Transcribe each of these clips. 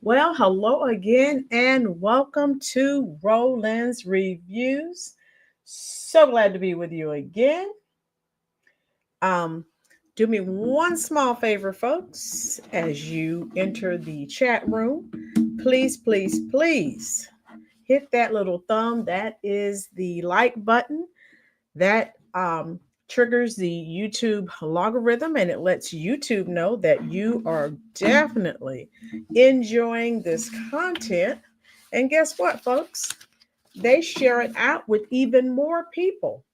Well, hello again and welcome to Roland's Reviews. So glad to be with you again. Um, do me one small favor, folks, as you enter the chat room. Please, please, please hit that little thumb. That is the like button. That triggers the YouTube logarithm and it lets YouTube know that you are definitely enjoying this content. And guess what, folks? They share it out with even more people.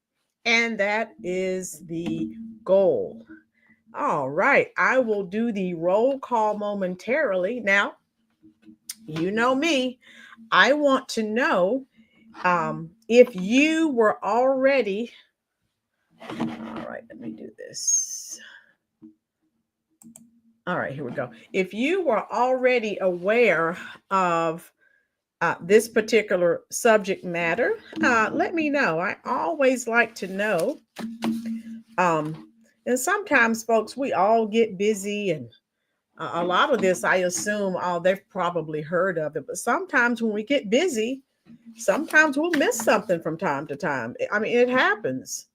And that is the goal. All right, I will do the roll call momentarily. Now, you know me, I want to know if you were already. All right, let me do this. All right, here we go. If you were already aware of this particular subject matter, let me know. I always like to know. And sometimes, folks, we all get busy, and a lot of this, I assume, they've probably heard of it. But sometimes when we get busy, sometimes we'll miss something from time to time. I mean, it happens.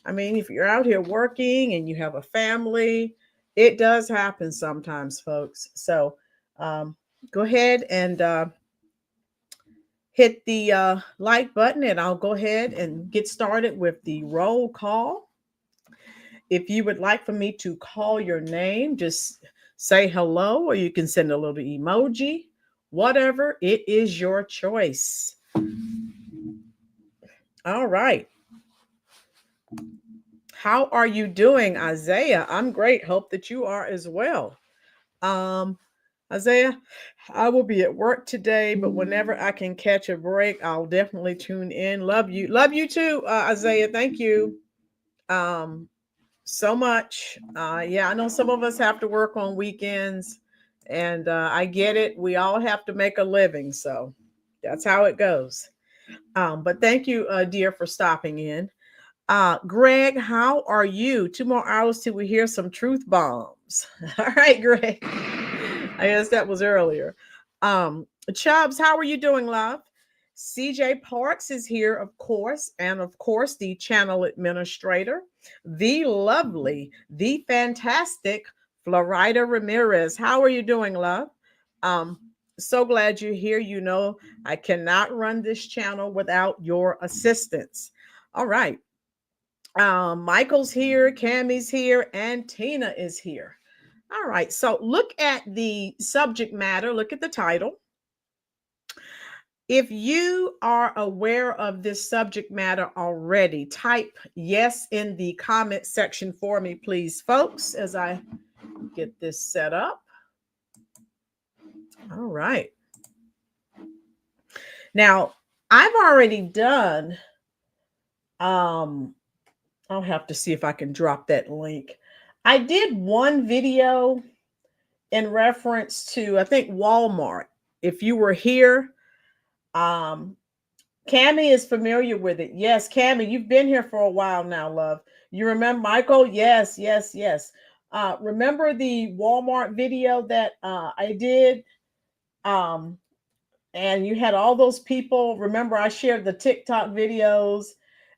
I mean, if you're out here working and you have a family, it does happen sometimes, folks. So go ahead and hit the like button, and I'll go ahead and get started with the roll call. If you would like for me to call your name, just say hello, or you can send a little emoji, whatever. It is your choice. All right. How are you doing, Isaiah? I'm great. Hope that you are as well. Isaiah, I will be at work today, but whenever I can catch a break, I'll definitely tune in. Love you. Love you too, Isaiah. Thank you so much. Yeah, I know some of us have to work on weekends, and I get it. We all have to make a living, so that's how it goes. But thank you, dear, for stopping in. Greg, how are you? 2 more hours till we hear some truth bombs. All right, Greg. I guess that was earlier. Chubbs, how are you doing, love? CJ Parks is here, of course, and of course, the channel administrator, the lovely, the fantastic Florida Ramirez. How are you doing, love? Um, so glad you're here. You know, I cannot run this channel without your assistance. All right. Michael's here, Cammy's here, and Tina is here. All right, so look at the subject matter, look at the title. If you are aware of this subject matter already, type yes in the comment section for me, please, folks, as I get this set up. All right. Now, I've already done, I'll have to see if I can drop that link. I did one video in reference to, I think, Walmart. If you were here, Cammy is familiar with it. Yes, Cammy, you've been here for a while now, love. You remember Michael? Yes, yes, yes. Remember the Walmart video that I did? And you had all those people. Remember, I shared the TikTok videos,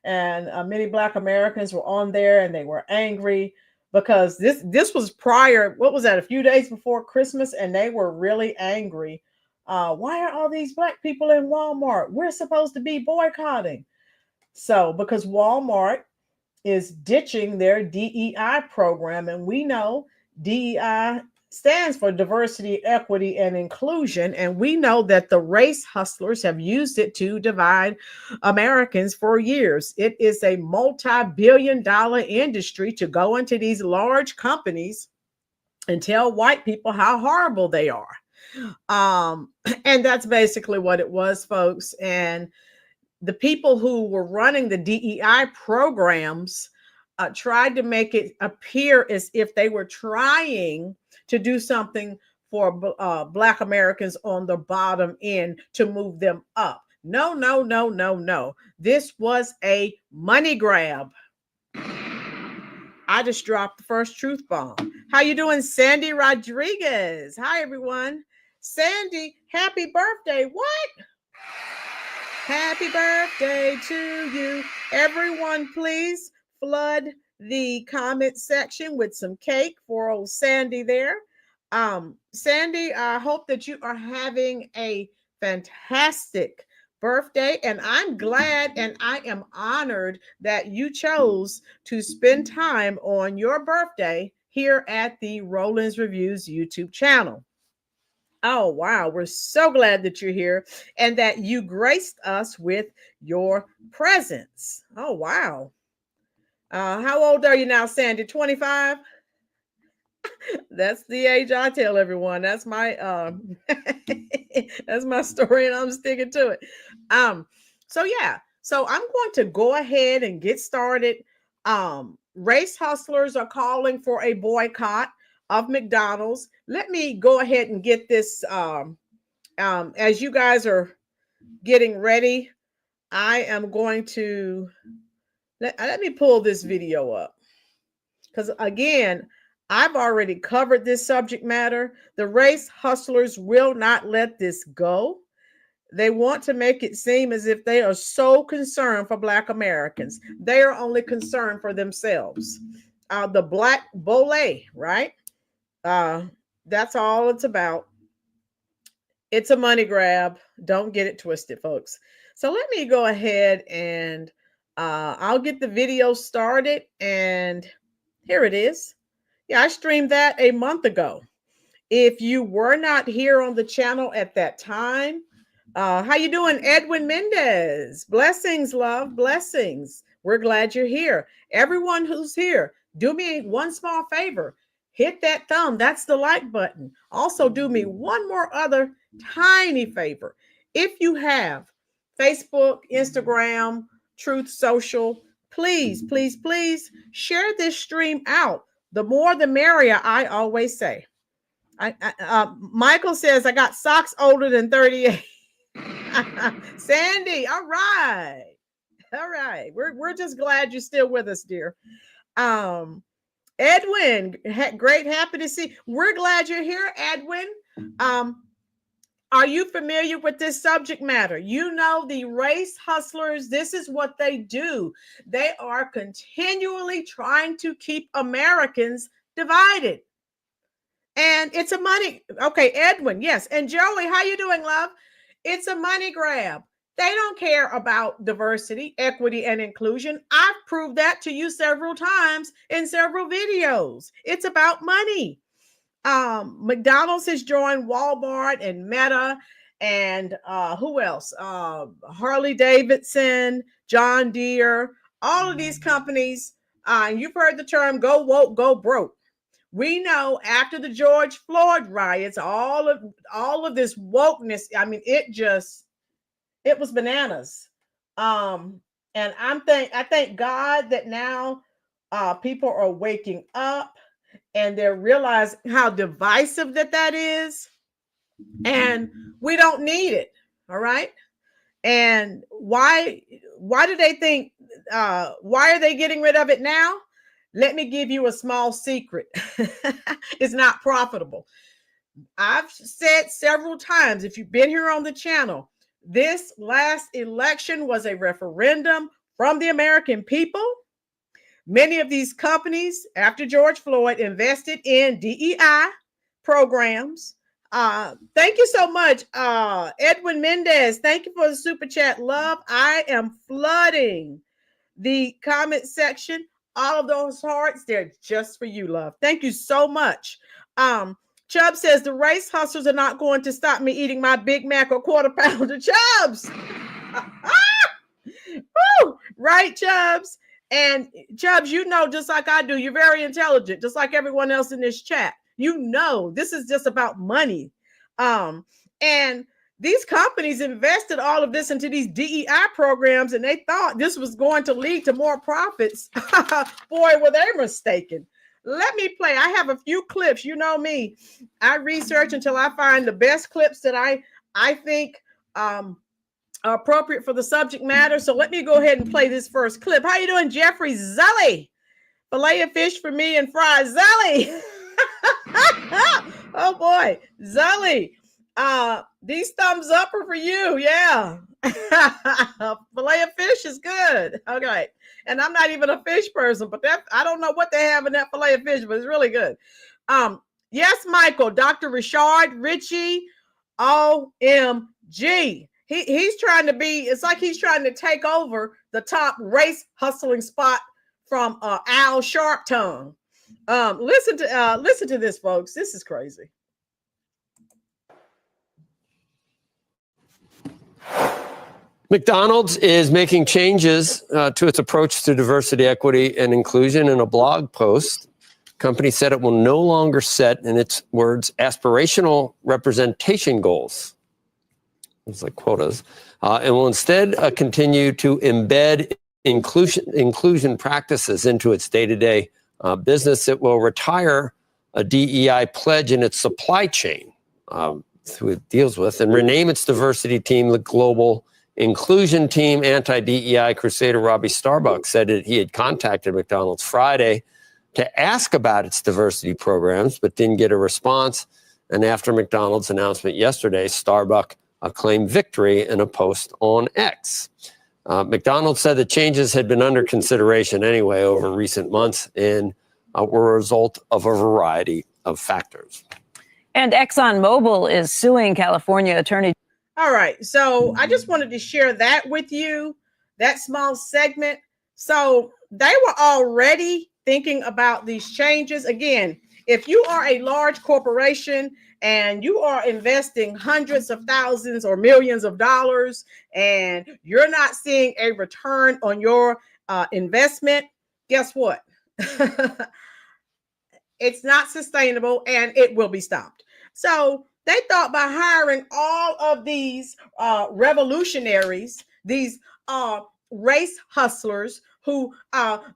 and many Black Americans were on there, and they were angry because this was prior. What was that? A few days before Christmas, and they were really angry. Why are all these Black people in Walmart? We're supposed to be boycotting. So, because Walmart is ditching their DEI program, and we know DEI stands for diversity, equity, and inclusion. And we know that the race hustlers have used it to divide Americans for years. It is a multi-billion-dollar industry to go into these large companies and tell white people how horrible they are. And that's basically what it was, folks. And the people who were running the DEI programs tried to make it appear as if they were trying to do something for Black Americans on the bottom end to move them up. No, no, no, no, no. This was a money grab. I just dropped the first truth bomb. How you doing, Sandy Rodriguez? Hi, everyone. Sandy, happy birthday. What? Happy birthday to you. Everyone, please flood the comment section with some cake for old Sandy there. Sandy, I hope that you are having a fantastic birthday, and I'm glad and I am honored that you chose to spend time on your birthday here at the Roland's Reviews YouTube channel. Oh, wow. We're so glad that you're here and that you graced us with your presence. Oh, wow. How old are you now, Sandy? 25? That's the age I tell everyone. That's my that's my story, and I'm sticking to it. So yeah, so I'm going to go ahead and get started. Race hustlers are calling for a boycott of McDonald's. Let me go ahead and get this as you guys are getting ready. I am going to let me pull this video up, because again, I've already covered this subject matter. The race hustlers will not let this go. They want to make it seem as if they are so concerned for Black Americans. They are only concerned for themselves. The Black Bole, right? That's all it's about. It's a money grab. Don't get it twisted, folks. So let me go ahead and I'll get the video started. And here it is. Yeah, I streamed that a month ago. If you were not here on the channel at that time, how you doing, Edwin Mendez? Blessings, love, blessings. We're glad you're here. Everyone who's here, do me one small favor. Hit that thumb. That's the like button. Also, do me one more other tiny favor. If you have Facebook, Instagram, Truth Social, please, please, please share this stream out. The more, the merrier, I always say. Michael says, I got socks older than 38. Sandy, all right. All right. We're just glad you're still with us, dear. Edwin, great, happy to see. We're glad you're here, Edwin. Are you familiar with this subject matter? You know, the race hustlers, this is what they do. They are continually trying to keep Americans divided. And it's a money. Okay, Edwin, yes. And Joey, how you doing, love? It's a money grab. They don't care about diversity, equity, and inclusion. I've proved that to you several times in several videos. It's about money. McDonald's has joined Walmart and Meta, and who else? Harley Davidson, John Deere, all of these companies. You've heard the term "go woke, go broke." We know after the George Floyd riots, all of this wokeness. I mean, it was bananas. And I thank God that now people are waking up. And they're realizing how divisive that is. And we don't need it. All right. And why do they think, why are they getting rid of it now? Let me give you a small secret. It's not profitable. I've said several times, if you've been here on the channel, this last election was a referendum from the American people. Many of these companies, after George Floyd, invested in DEI programs. Thank you so much, Edwin Mendez. Thank you for the super chat, love. I am flooding the comment section. All of those hearts, they're just for you, love. Thank you so much. Chubb says the race hustlers are not going to stop me eating my Big Mac or quarter pounder. Chubbs, woo! Right, Chubbs. And Chubbs, you know, just like I do, you're very intelligent, just like everyone else in this chat. You know, this is just about money. And these companies invested all of this into these DEI programs, and they thought this was going to lead to more profits. Boy, were they mistaken. Let me play. I have a few clips. You know me. I research until I find the best clips that I think are appropriate for the subject matter. So let me go ahead and play this first clip. How you doing, Jeffrey? Zully. Filet of fish for me and fries. Zully. Oh, boy. Zully. These thumbs up are for you. Yeah. Filet of fish is good. Okay. And I'm not even a fish person, but that I don't know what they have in that filet of fish, but it's really good. Yes, Michael, Dr. Richard Ritchie, OMG. He's trying to be, it's like he's trying to take over the top race hustling spot from Al Sharptongue. Listen to this, folks. This is crazy. McDonald's is making changes to its approach to diversity, equity, and inclusion. In a blog post, the company said it will no longer set, in its words, aspirational representation goals. It's like quotas, and will instead continue to embed inclusion practices into its day-to-day business. It will retire a DEI pledge in its supply chain, who it deals with, and rename its diversity team the Global Inclusion Team. Anti-DEI crusader Robbie Starbuck said that he had contacted McDonald's Friday to ask about its diversity programs, but didn't get a response. And after McDonald's announcement yesterday, Starbuck claimed victory in a post on X. McDonald's said the changes had been under consideration anyway over recent months and were a result of a variety of factors. And ExxonMobil is suing California attorney. All right. So I just wanted to share that with you, that small segment. So they were already thinking about these changes. Again, if you are a large corporation and you are investing hundreds of thousands or millions of dollars and you're not seeing a return on your investment, guess what? It's not sustainable and it will be stopped. So they thought by hiring all of these revolutionaries, these race hustlers who,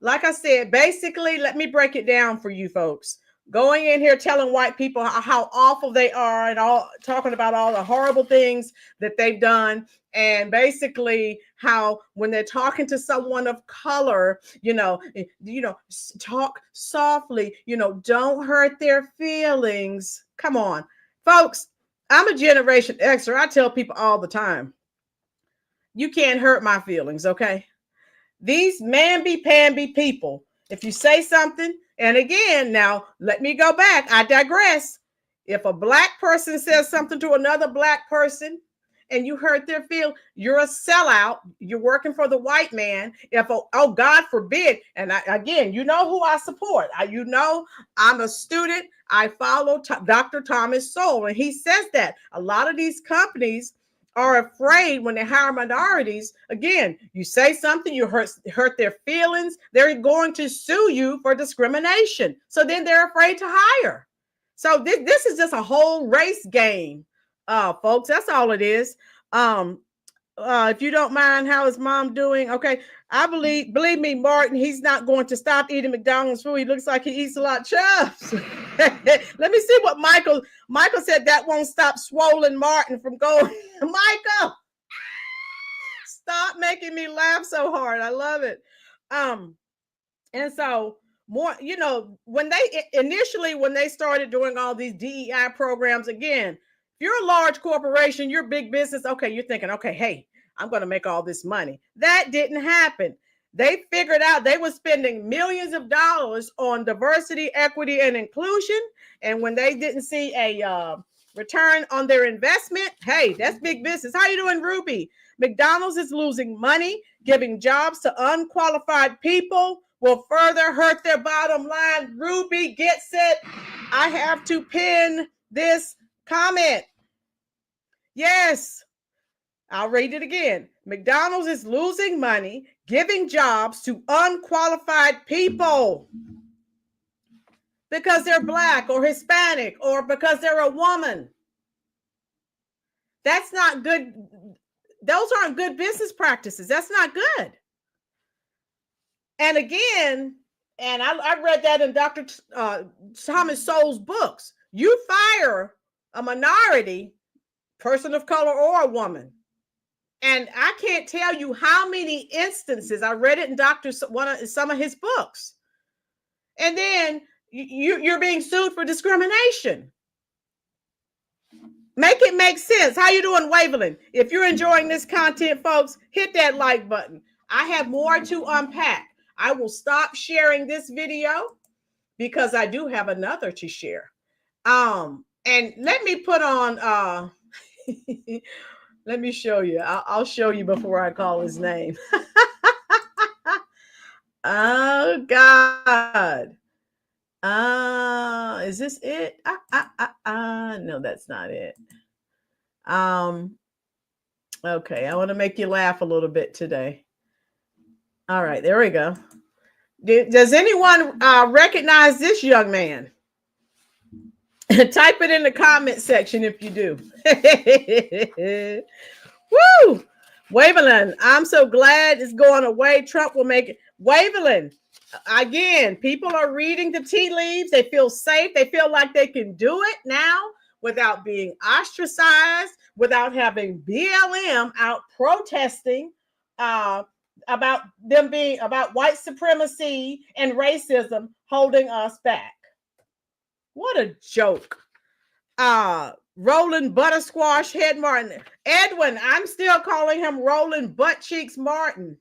like I said, basically, let me break it down for you folks. Going in here telling white people how awful they are and all talking about all the horrible things that they've done. And basically how when they're talking to someone of color, talk softly, don't hurt their feelings. Come on, folks. I'm a Generation Xer. I tell people all the time, you can't hurt my feelings, okay? These mamby-pamby people, if you say something, and again, now let me go back. I digress. If a black person says something to another black person and you hurt their feelings, you're a sellout. You're working for the white man. Oh, God forbid. And again, you know who I support. I'm a student. I follow Dr. Thomas Sowell, and he says that a lot of these companies are afraid when they hire minorities. Again, you say something, you hurt their feelings, they're going to sue you for discrimination. So then they're afraid to hire. So this is just a whole race game, folks. That's all it is. If you don't mind, how is mom doing? Okay. I believe me, Martin, he's not going to stop eating McDonald's food. He looks like he eats a lot of chuffs. Let me see what Michael said. That won't stop swollen Martin from going. Michael, stop making me laugh so hard. I love it. And so more, when they started doing all these DEI programs, again, if you're a large corporation, you're big business. Okay. You're thinking, okay, hey, I'm going to make all this money. That didn't happen. They figured out they were spending millions of dollars on diversity, equity, and inclusion. And when they didn't see a return on their investment, hey, that's big business. How you doing, Ruby? McDonald's is losing money. Giving jobs to unqualified people will further hurt their bottom line. Ruby gets it. I have to pin this comment. Yes. I'll read it again. McDonald's is losing money, giving jobs to unqualified people because they're black or Hispanic or because they're a woman. That's not good. Those aren't good business practices. That's not good. And again, and I read that in Dr. Thomas Sowell's books. You fire a minority, person of color or a woman. And I can't tell you how many instances, I read it in some of his books. And then you're being sued for discrimination. Make it make sense. How you doing, Waverland? If you're enjoying this content, folks, hit that like button. I have more to unpack. I will stop sharing this video because I do have another to share. And let me put on let me show you. I'll show you before I call his name. Oh God. Is this it? No, that's not it. Okay, I want to make you laugh a little bit today. All right, there we go. Does anyone recognize this young man? Type it in the comment section if you do. Woo! Waverland, I'm so glad it's going away. Trump will make it. Waverland, again, people are reading the tea leaves. They feel safe. They feel like they can do it now without being ostracized, without having BLM out protesting about them being about white supremacy and racism holding us back. What a joke. Roland Buttersquash Head Martin. Edwin, I'm still calling him Roland Butt Cheeks Martin.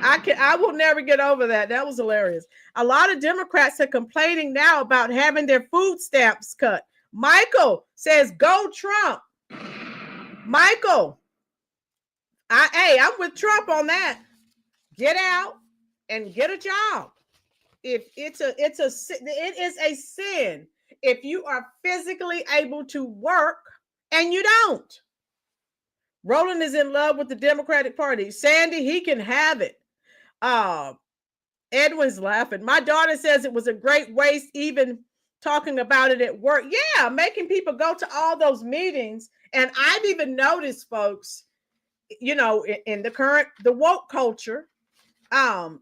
I will never get over that. That was hilarious. A lot of Democrats are complaining now about having their food stamps cut. Michael says, go Trump. Michael, I'm with Trump on that. Get out and get a job. If it is a sin if you are physically able to work and you don't. Roland is in love with the Democratic Party. Sandy, he can have it. Edwin's laughing. My daughter says it was a great waste even talking about it at work. Yeah, making people go to all those meetings. And I've even noticed, folks, you know, in the woke culture,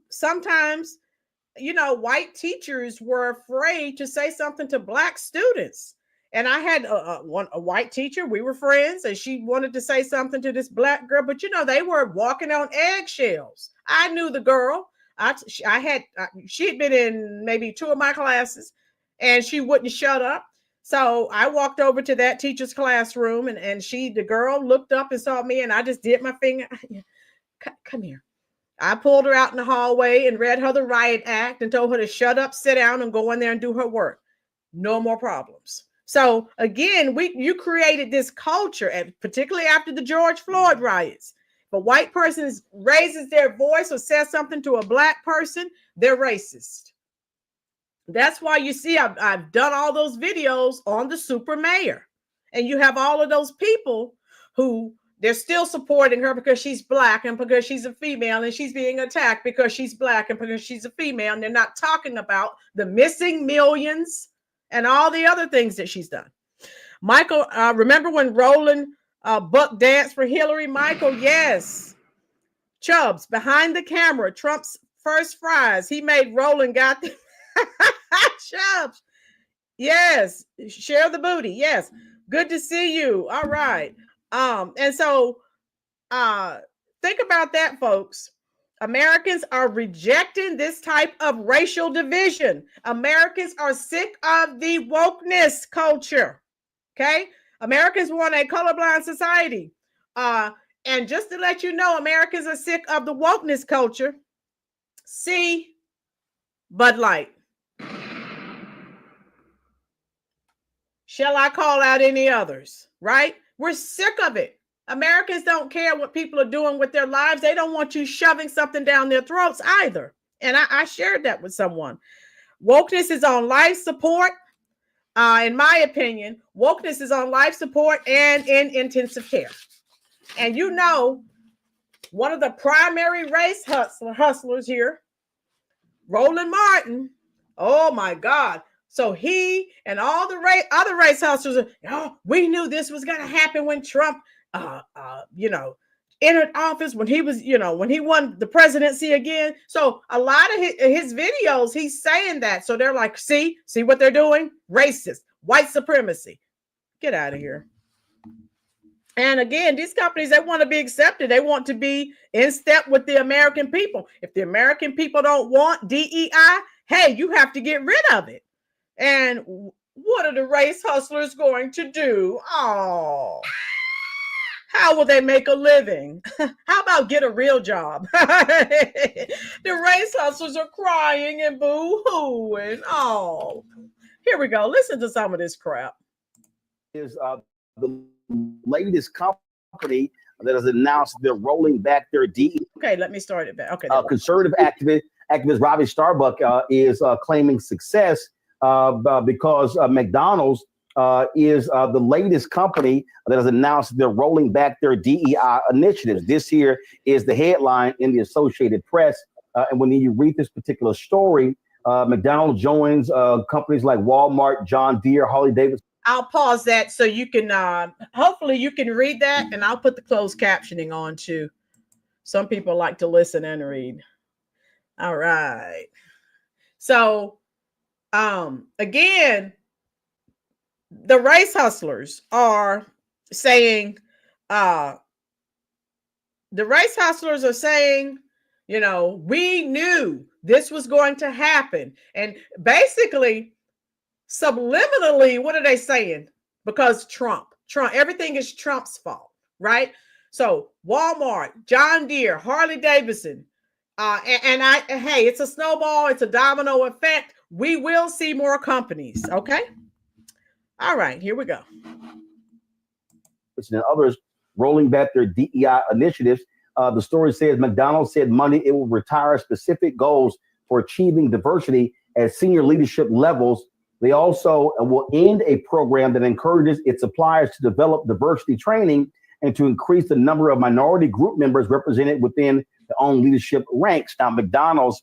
sometimes, you know, white teachers were afraid to say something to black students. And I had a white teacher, we were friends, and she wanted to say something to this black girl, but you know, they were walking on eggshells. I knew the girl. She had been in maybe 2 of my classes and she wouldn't shut up. So I walked over to that teacher's classroom and the girl looked up and saw me and I just did my finger. Come here. I pulled her out in the hallway and read her the riot act and told her to shut up, sit down, and go in there and do her work. No more problems. So again, you created this culture, and particularly after the George Floyd riots. If a white person raises their voice or says something to a black person, they're racist. That's why you see I've done all those videos on the super mayor. And you have all of those people who they're still supporting her because she's black and because she's a female, and she's being attacked because she's black and because she's a female. And they're not talking about the missing millions and all the other things that she's done. Michael, remember when Roland Buck danced for Hillary? Michael, yes. Chubbs, behind the camera, Trump's first fries. He made Roland got them. Chubbs, yes. Share the booty, yes. Good to see you. All right. And so think about that, folks. Americans are rejecting this type of racial division. Americans are sick of the wokeness culture. Okay. Americans want a colorblind society. And just to let you know, Americans are sick of the wokeness culture. See Bud Light. Shall I call out any others? Right? We're sick of it. Americans don't care what people are doing with their lives. They don't want you shoving something down their throats either. And I shared that with someone. Wokeness is on life support. In my opinion, wokeness is on life support and in intensive care. And you know, one of the primary race hustlers here, Roland Martin. Oh my God. So he and all the other race hustlers, we knew this was going to happen when Trump, entered office, when he was, when he won the presidency again. So a lot of his videos, he's saying that. So they're like, see what they're doing? Racist, white supremacy. Get out of here. And again, these companies, they want to be accepted. They want to be in step with the American people. If the American people don't want DEI, hey, you have to get rid of it. And What are the race hustlers going to do? Oh, how will they make a living? How about get a real job? The race hustlers are crying and boo-hooing. Oh, here we go. Listen to some of this crap. Is the latest company that has announced they're rolling back their DEI. Okay, let me start it back. Okay. Conservative activist Robbie Starbuck is claiming success because McDonald's is the latest company that has announced they're rolling back their DEI initiatives. This here is the headline in the Associated Press. And when you read this particular story, McDonald's joins companies like Walmart, John Deere, Harley Davidson. I'll pause that so you can, hopefully you can read that, and I'll put the closed captioning on too. Some people like to listen and read. All right. So, again, the race hustlers are saying, you know, we knew this was going to happen. And basically, subliminally, what are they saying? Because Trump, everything is Trump's fault, right? So Walmart, John Deere, Harley Davidson, hey, it's a snowball, it's a domino effect. We will see more companies, okay? All right, here we go. And others rolling back their DEI initiatives. The story says McDonald's said Monday it will retire specific goals for achieving diversity at senior leadership levels. They also will end a program that encourages its suppliers to develop diversity training and to increase the number of minority group members represented within their own leadership ranks. Now, McDonald's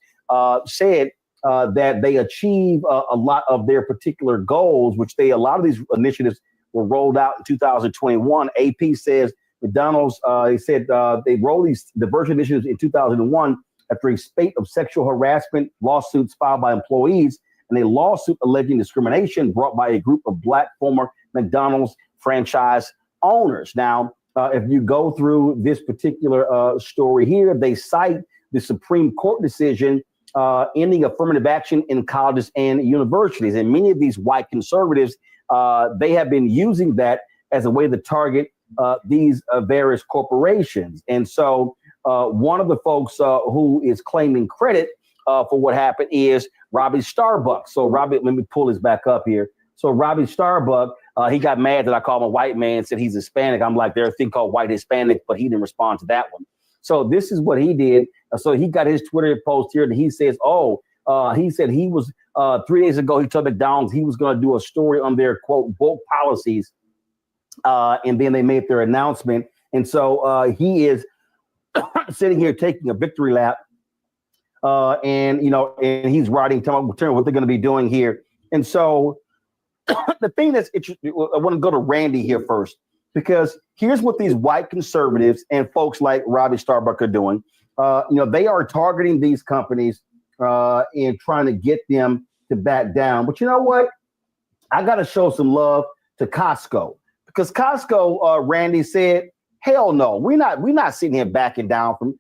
said that they achieve a lot of their particular goals, which a lot of these initiatives were rolled out in 2021. AP says McDonald's, they rolled these diversity initiatives in 2001 after a spate of sexual harassment lawsuits filed by employees and a lawsuit alleging discrimination brought by a group of Black former McDonald's franchise owners. Now, if you go through this particular story here, they cite the Supreme Court decision ending affirmative action in colleges and universities. And many of these white conservatives, they have been using that as a way to target these various corporations. And so one of the folks who is claiming credit for what happened is Robbie Starbuck. So Robbie, let me pull this back up here. So Robbie Starbuck, he got mad that I called him a white man, said he's Hispanic. I'm like, there's a thing called white Hispanic, but he didn't respond to that one. So this is what he did. So he got his Twitter post here and he says, he said he was 3 days ago, he told McDonald's he was going to do a story on their quote woke policies. And then they made their announcement. And so he is sitting here taking a victory lap. And he's writing, telling what they're going to be doing here. And so the thing that's interesting, I want to go to Randy here first, because here's what these white conservatives and folks like Robbie Starbuck are doing. They are targeting these companies and trying to get them to back down. But you know what? I got to show some love to Costco, because Costco, Randy said, hell no, we're not sitting here backing down from.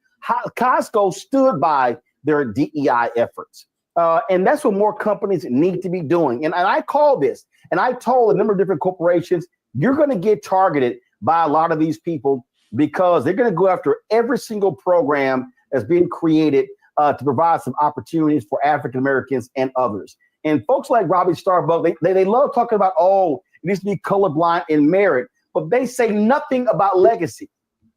Costco stood by their DEI efforts. And that's what more companies need to be doing. And I call this, and I told a number of different corporations, you're going to get targeted by a lot of these people because they're going to go after every single program that's being created to provide some opportunities for African Americans and others. And folks like Robbie Starbuck, they love talking about, it needs to be colorblind in merit, but they say nothing about legacy.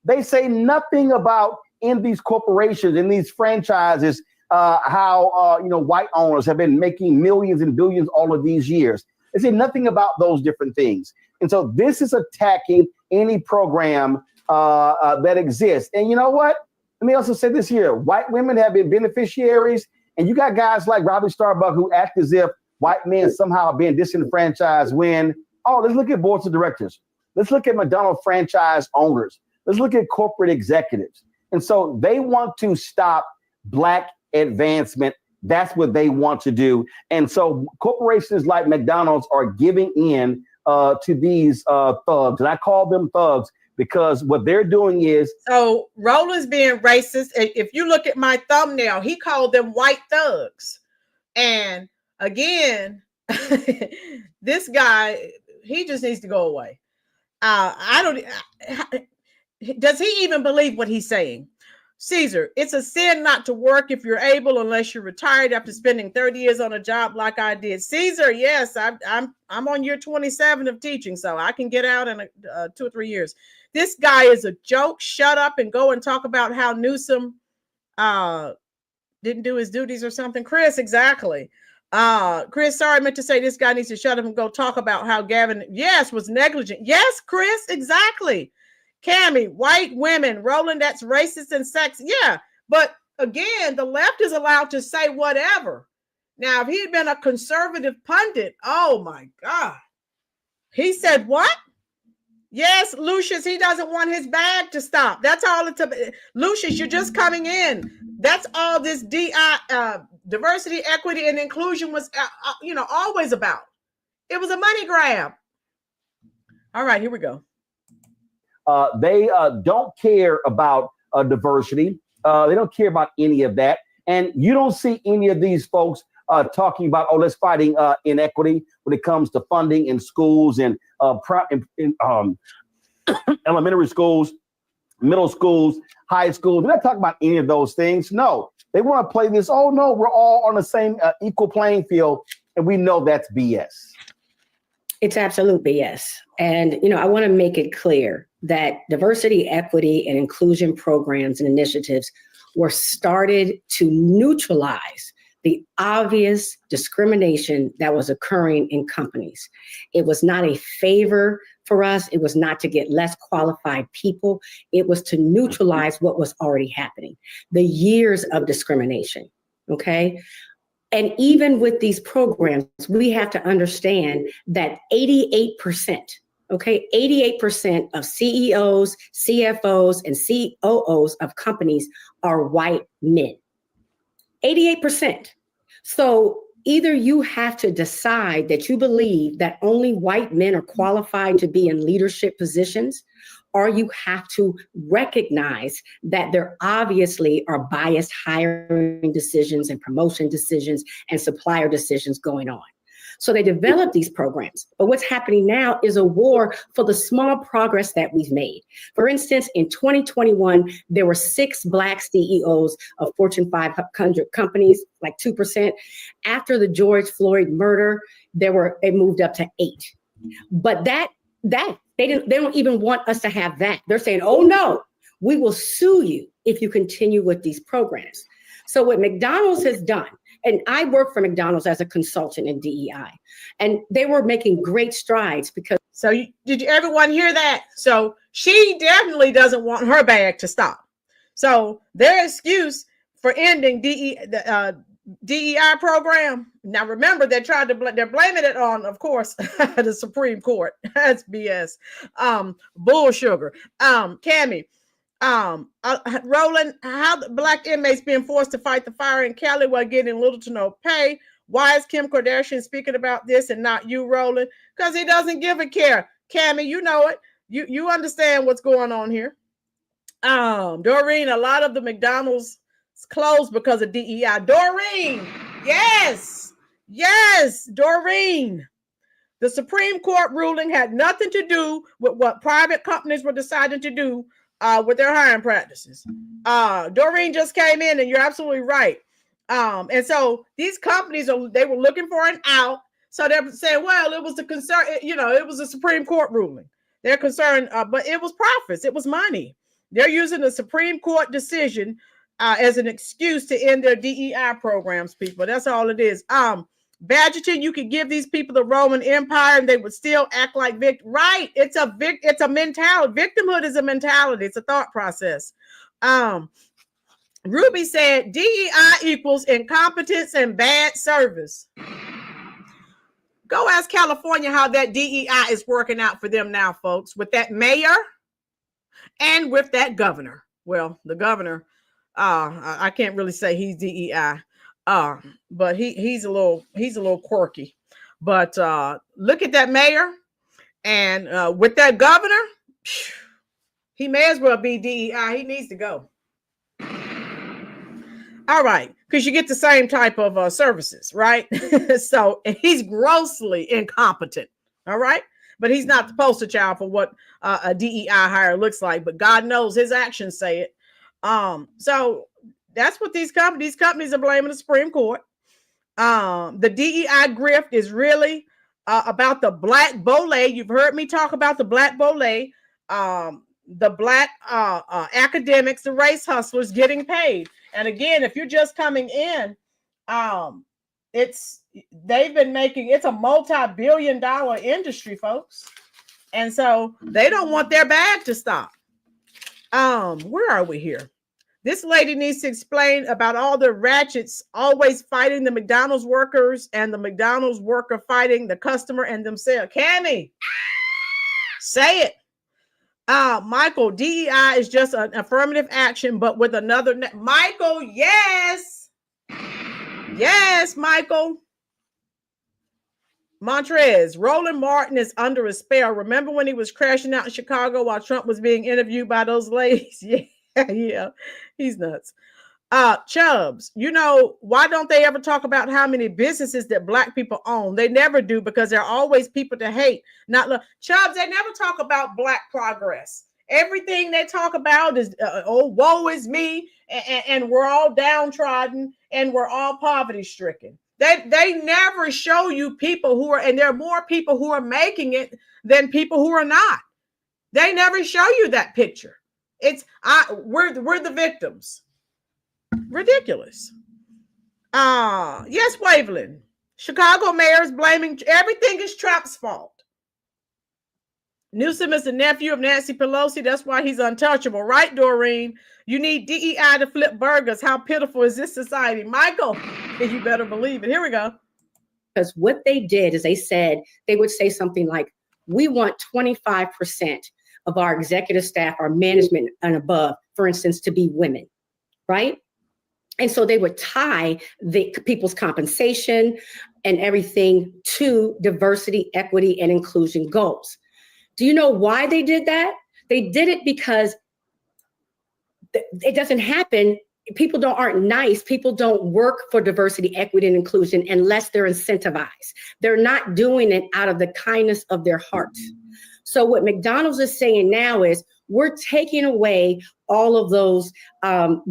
They say nothing about in these corporations, in these franchises, how white owners have been making millions and billions all of these years. They say nothing about those different things. And so this is attacking any program that exists. And you know what? Let me also say this here. White women have been beneficiaries, and you got guys like Robbie Starbuck who act as if white men somehow are being disenfranchised when, let's look at boards of directors. Let's look at McDonald's franchise owners. Let's look at corporate executives. And so they want to stop Black advancement. That's what they want to do. And so corporations like McDonald's are giving in to these thugs. And I call them thugs because what they're doing is. So Roland's being racist. If you look at my thumbnail, he called them white thugs. And again, This guy, he just needs to go away. Does he even believe what he's saying? Caesar, it's a sin not to work if you're able, unless you're retired after spending 30 years on a job like I did. Caesar, yes, I'm on year 27 of teaching, so I can get out in 2 or 3 years. This guy is a joke. Shut up and go and talk about how Newsom didn't do his duties or something. Chris, exactly. Chris, sorry, I meant to say this guy needs to shut up and go talk about how Gavin, yes, was negligent. Yes, Chris, exactly. Cammie, white women, Roland, that's racist and sexist. Yeah, but again, the left is allowed to say whatever. Now, if he had been a conservative pundit, oh my God. He said what? Yes, Lucius, he doesn't want his bag to stop. That's all it's about. Lucius, you're just coming in. That's all this DEI, diversity, equity, and inclusion was, always about. It was a money grab. All right, here we go. They don't care about diversity. They don't care about any of that. And you don't see any of these folks talking about, let's fighting inequity when it comes to funding in schools and elementary schools, middle schools, high schools. They're not talking about any of those things. No, they want to play this. Oh, no, we're all on the same equal playing field. And we know that's BS. It's absolute BS. And, I want to make it clear that diversity, equity, and inclusion programs and initiatives were started to neutralize the obvious discrimination that was occurring in companies. It was not a favor for us. It was not to get less qualified people. It was to neutralize what was already happening, the years of discrimination, okay? And even with these programs, we have to understand that 88%, okay, 88% of CEOs, CFOs, and COOs of companies are white men. 88%. So either you have to decide that you believe that only white men are qualified to be in leadership positions, or you have to recognize that there obviously are biased hiring decisions and promotion decisions and supplier decisions going on. So they developed these programs. But what's happening now is a war for the small progress that we've made. For instance, in 2021, there were 6 Black CEOs of Fortune 500 companies, like 2%. After the George Floyd murder, it moved up to 8. But they don't even want us to have that. They're saying, oh no, we will sue you if you continue with these programs. So what McDonald's has done, and I work for McDonald's as a consultant in DEI, and they were making great strides because. So did everyone hear that? So she definitely doesn't want her bag to stop. So their excuse for ending DEI program. Now remember, they're blaming it on, of course, the Supreme Court. That's BS. Bull sugar. Cammie. Roland, how the Black inmates being forced to fight the fire in Cali while getting little to no pay. Why is Kim Kardashian speaking about this and not you, Roland? Because he doesn't give a care. Cammie, you know it. You understand what's going on here. Doreen, a lot of the McDonald's closed because of DEI. Doreen, yes, Doreen. The Supreme Court ruling had nothing to do with what private companies were deciding to do with their hiring practices. Doreen just came in, and you're absolutely right. And so these companies they were looking for an out. So they're saying, well, it was the concern, it was a Supreme Court ruling. They're concerned, but it was profits, it was money. They're using the Supreme Court decision as an excuse to end their DEI programs, people. That's all it is. Badgerton, you could give these people the Roman Empire and they would still act like victims. Right. It's a mentality. Victimhood is a mentality. It's a thought process. Ruby said DEI equals incompetence and bad service. Go ask California how that DEI is working out for them now, folks, with that mayor and with that governor. Well, the governor, I can't really say he's DEI. But he's a little quirky. But look at that mayor, and with that governor, he may as well be DEI. He needs to go. All right. because you get the same type of services, right? So he's grossly incompetent. All right. But he's not the poster child for what a DEI hire looks like. But God knows his actions say it. So that's what these companies are blaming the Supreme Court. The DEI grift is really about the black bole. You've heard me talk about the black bole, the black academics, the race hustlers getting paid. And again, if you're just coming in, they've been making, it's a multi-billion-dollar industry, folks. And so they don't want their bag to stop. Where are we here? This lady needs to explain about all the ratchets always fighting the McDonald's workers and the McDonald's worker fighting the customer and themselves. Cammy, say it. Michael, DEI is just an affirmative action, but with another. Michael, yes. Yes, Michael. Montrez, Roland Martin is under a spell. Remember when he was crashing out in Chicago while Trump was being interviewed by those ladies? Yeah, he's nuts. Chubbs, you know, why don't they ever talk about how many businesses that black people own? They never do, because there are always people to hate, not love. Chubbs, they never talk about black progress. Everything they talk about is, oh, woe is me, and we're all downtrodden, and we're all poverty stricken. They never show you people who are, and there are more people who are making it than people who are not. They never show you that picture. We're the victims. Ridiculous. Yes, Waveland. Chicago mayor is blaming everything is Trump's fault. Newsom is the nephew of Nancy Pelosi. That's why he's untouchable, right, Doreen? You need DEI to flip burgers. How pitiful is this society? Michael, you better believe it. Here we go. Because what they did is they would say something like, we want 25% of our executive staff, our management and above, for instance, to be women, right? And so they would tie the people's compensation and everything to diversity, equity, and inclusion goals. Do you know why they did that? They did it because it doesn't happen. People aren't nice. People don't work for diversity, equity, and inclusion unless they're incentivized. They're not doing it out of the kindness of their hearts. So what McDonald's is saying now is, we're taking away all of those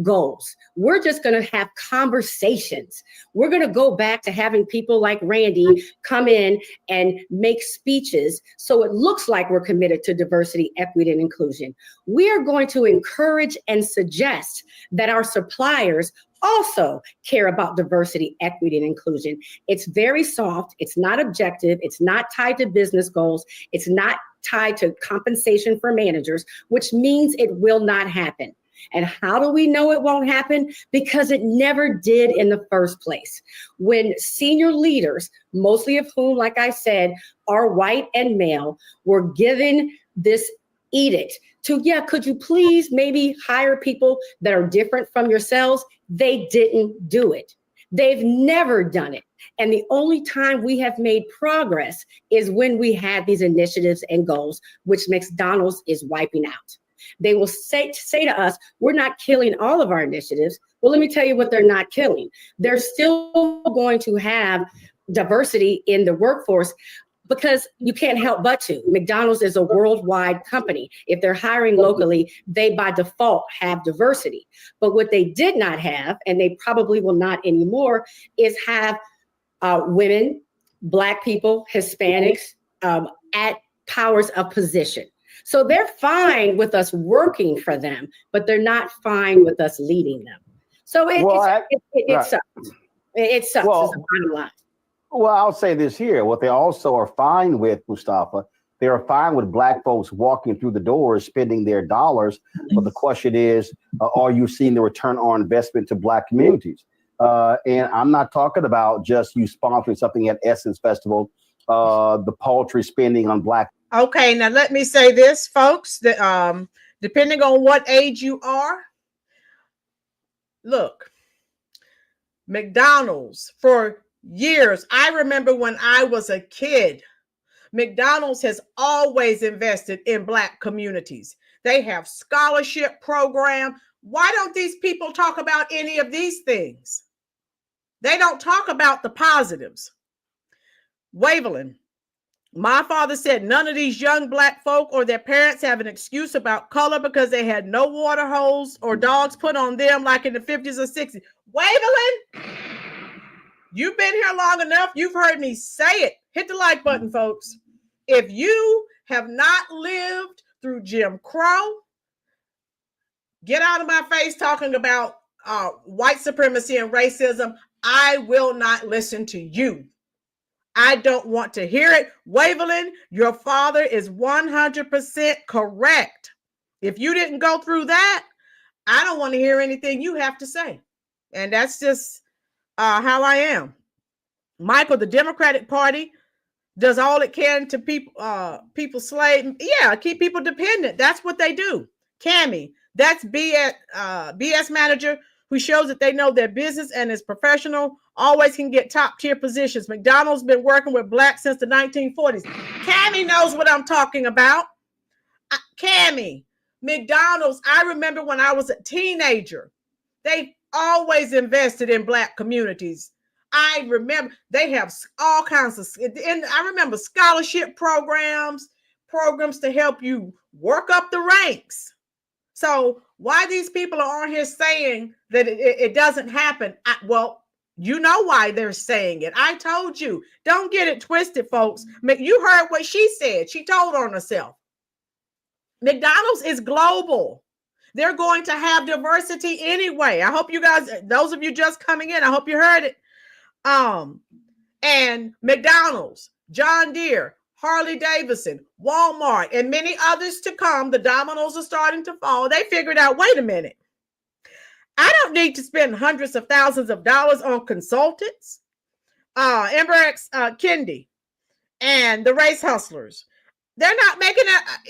goals. We're just going to have conversations. We're going to go back to having people like Randy come in and make speeches so it looks like we're committed to diversity, equity, and inclusion. We are going to encourage and suggest that our suppliers also care about diversity, equity, and inclusion. It's very soft. It's not objective. It's not tied to business goals. It's not tied to compensation for managers, which means it will not happen. And how do we know it won't happen? Because it never did in the first place. When senior leaders, mostly of whom, like I said, are white and male, were given this edict to, could you please maybe hire people that are different from yourselves? They didn't do it. They've never done it. And the only time we have made progress is when we had these initiatives and goals, which McDonald's is wiping out. They will say to us, we're not killing all of our initiatives. Well, let me tell you what they're not killing. They're still going to have diversity in the workforce, because you can't help but to. McDonald's is a worldwide company. If they're hiring locally, they by default have diversity. But what they did not have, and they probably will not anymore, is have women, Black people, Hispanics at powers of position. So they're fine with us working for them, but they're not fine with us leading them. So it sucks. It sucks, is the bottom line. Well, I'll say this here. What they also are fine with, Mustafa, they are fine with Black folks walking through the doors, spending their dollars. But the question is, are you seeing the return on investment to Black communities? And I'm not talking about just you sponsoring something at Essence Festival, the paltry spending on Black. Okay, now let me say this, folks, that depending on what age you are, look, McDonald's for years, I remember when I was a kid, McDonald's has always invested in Black communities. They have scholarship program. Why don't these people talk about any of these things? They don't talk about the positives. Waveland, my father said none of these young Black folk or their parents have an excuse about color because they had no water hose or dogs put on them like in the 50s or 60s. Waveland, you've been here long enough. You've heard me say it. Hit the like button, folks. If you have not lived through Jim Crow, get out of my face talking about white supremacy and racism. I will not listen to you. I don't want to hear it. Waveland, your father is 100% correct. If you didn't go through that, I don't want to hear anything you have to say. And that's just how I am. Michael, the Democratic Party does all it can to people slave. Yeah, keep people dependent. That's what they do. Cammie, that's BS manager who shows that they know their business and is professional, always can get top tier positions. McDonald's been working with Blacks since the 1940s. Cammie knows what I'm talking about. Cammie, McDonald's, I remember when I was a teenager, they always invested in Black communities. I remember they have all kinds of, and I remember scholarship programs to help you work up the ranks. So why these people are on here saying that it doesn't happen? Well, you know why they're saying it. I told you. Don't get it twisted, folks. You heard what she said. She told on herself. McDonald's is global. They're going to have diversity anyway. I hope you guys, those of you just coming in, I hope you heard it. And McDonald's, John Deere, Harley Davidson, Walmart, and many others to come. The dominoes are starting to fall. They figured out, wait a minute. I don't need to spend hundreds of thousands of dollars on consultants. Emberx Kendi and the Race Hustlers. They're not making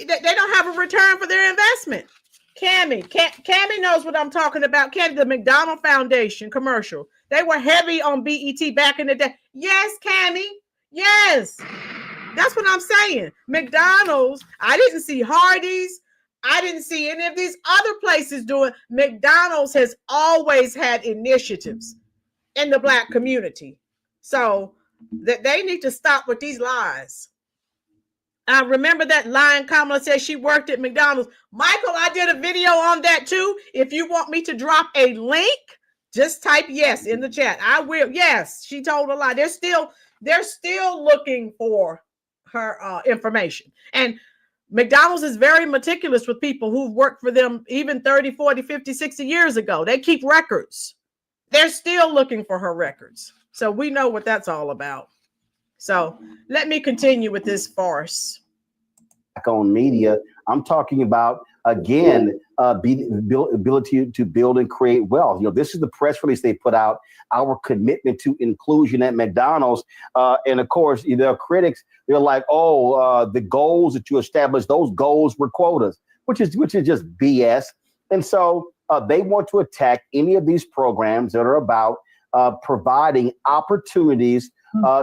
they don't have a return for their investment. Cammie knows what I'm talking about. Cammie, the McDonald Foundation commercial. They were heavy on BET back in the day. Yes, Cammie. Yes. That's what I'm saying. McDonald's, I didn't see Hardee's. I didn't see any of these other places doing. McDonald's has always had initiatives in the Black community. So that they need to stop with these lies. I remember that line Kamala said she worked at McDonald's. Michael, I did a video on that too. If you want me to drop a link, just type yes in the chat. I will. Yes, she told a lie. They're still looking for her information. And McDonald's is very meticulous with people who've worked for them even 30, 40, 50, 60 years ago. They keep records. They're still looking for her records. So we know what that's all about. So let me continue with this farce. On media, I'm talking about, again, ability to build and create wealth. You know, this is the press release they put out, our commitment to inclusion at McDonald's. And of course, their critics, they're like, the goals that you established, those goals were quotas, which is just BS. And so they want to attack any of these programs that are about providing opportunities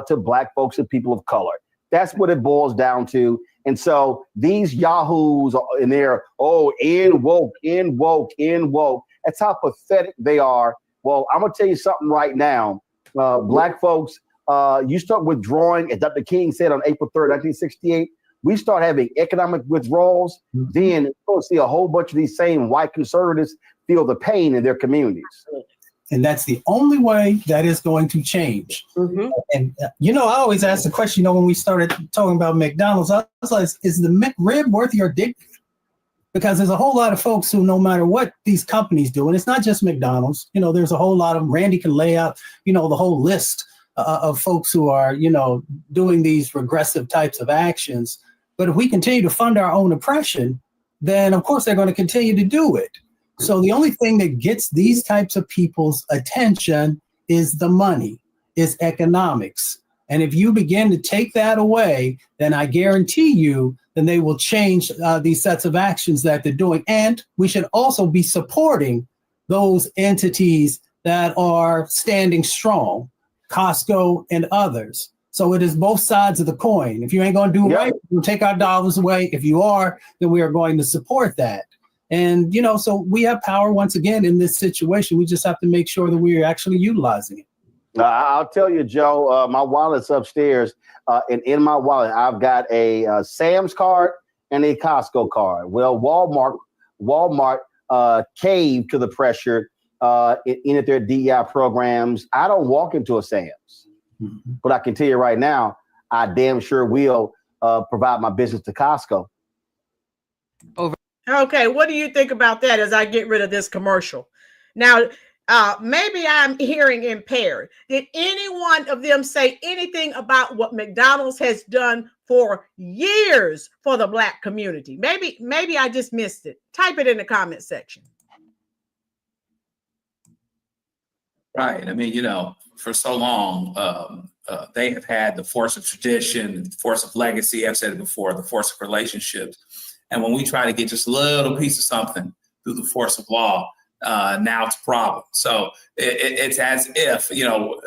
to Black folks and people of color. That's what it boils down to. And so these yahoos in there, in woke. That's how pathetic they are. Well, I'm going to tell you something right now. Black folks, you start withdrawing, as Dr. King said on April 3rd, 1968, we start having economic withdrawals, then you're going to see a whole bunch of these same white conservatives feel the pain in their communities. And that's the only way that is going to change. Mm-hmm. And, I always ask the question, when we started talking about McDonald's, I was like, is the McRib worth your dignity? Because there's a whole lot of folks who, no matter what these companies do, and it's not just McDonald's, there's a whole lot of them. Randy can lay out, the whole list of folks who are, doing these regressive types of actions. But if we continue to fund our own oppression, then of course they're going to continue to do it. So the only thing that gets these types of people's attention is the money, is economics. And if you begin to take that away, then I guarantee you, then they will change these sets of actions that they're doing. And we should also be supporting those entities that are standing strong, Costco and others. So it is both sides of the coin. If you ain't going to do right, we'll take our dollars away. If you are, then we are going to support that. And, so we have power once again in this situation. We just have to make sure that we are actually utilizing it. I'll tell you, Joe, my wallet's upstairs, and in my wallet, I've got a Sam's card and a Costco card. Well, Walmart caved to the pressure in their DEI programs. I don't walk into a Sam's, but I can tell you right now, I damn sure will provide my business to Costco. Okay, what do you think about that as I get rid of this commercial? Now, maybe I'm hearing impaired. Did any one of them say anything about what McDonald's has done for years for the Black community? Maybe I just missed it. Type it in the comment section. Right. I mean, you know, for so long, they have had the force of tradition, the force of legacy. I've said it before, the force of relationships. And when we try to get just a little piece of something through the force of law, now it's a problem. So it's as if, you know,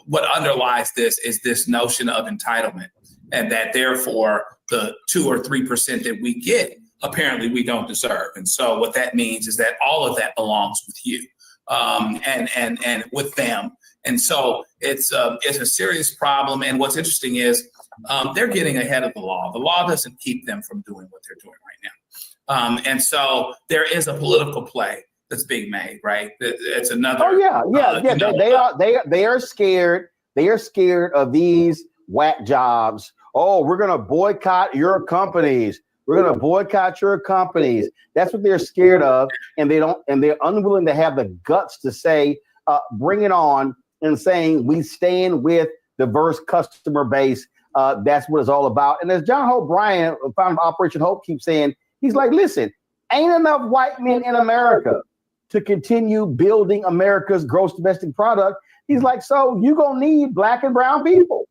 what underlies this is this notion of entitlement, and that therefore the 2 or 3% that we get, apparently we don't deserve. And so what that means is that all of that belongs with you and with them. And so it's a serious problem. And what's interesting is they're getting ahead of the law. The law doesn't keep them from doing what they're doing right now. And so there is a political play that's being made, right? It's another. Oh yeah. They are scared. They are scared of these whack jobs. Oh, we're gonna boycott your companies. We're gonna boycott your companies. That's what they're scared of, and they're unwilling to have the guts to say, bring it on, and saying we stand with diverse customer base. That's what it's all about. And as John Hope Bryan, founder of Operation Hope, keeps saying, he's like, listen, ain't enough white men in America to continue building America's gross domestic product. He's like, so you're going to need Black and brown people.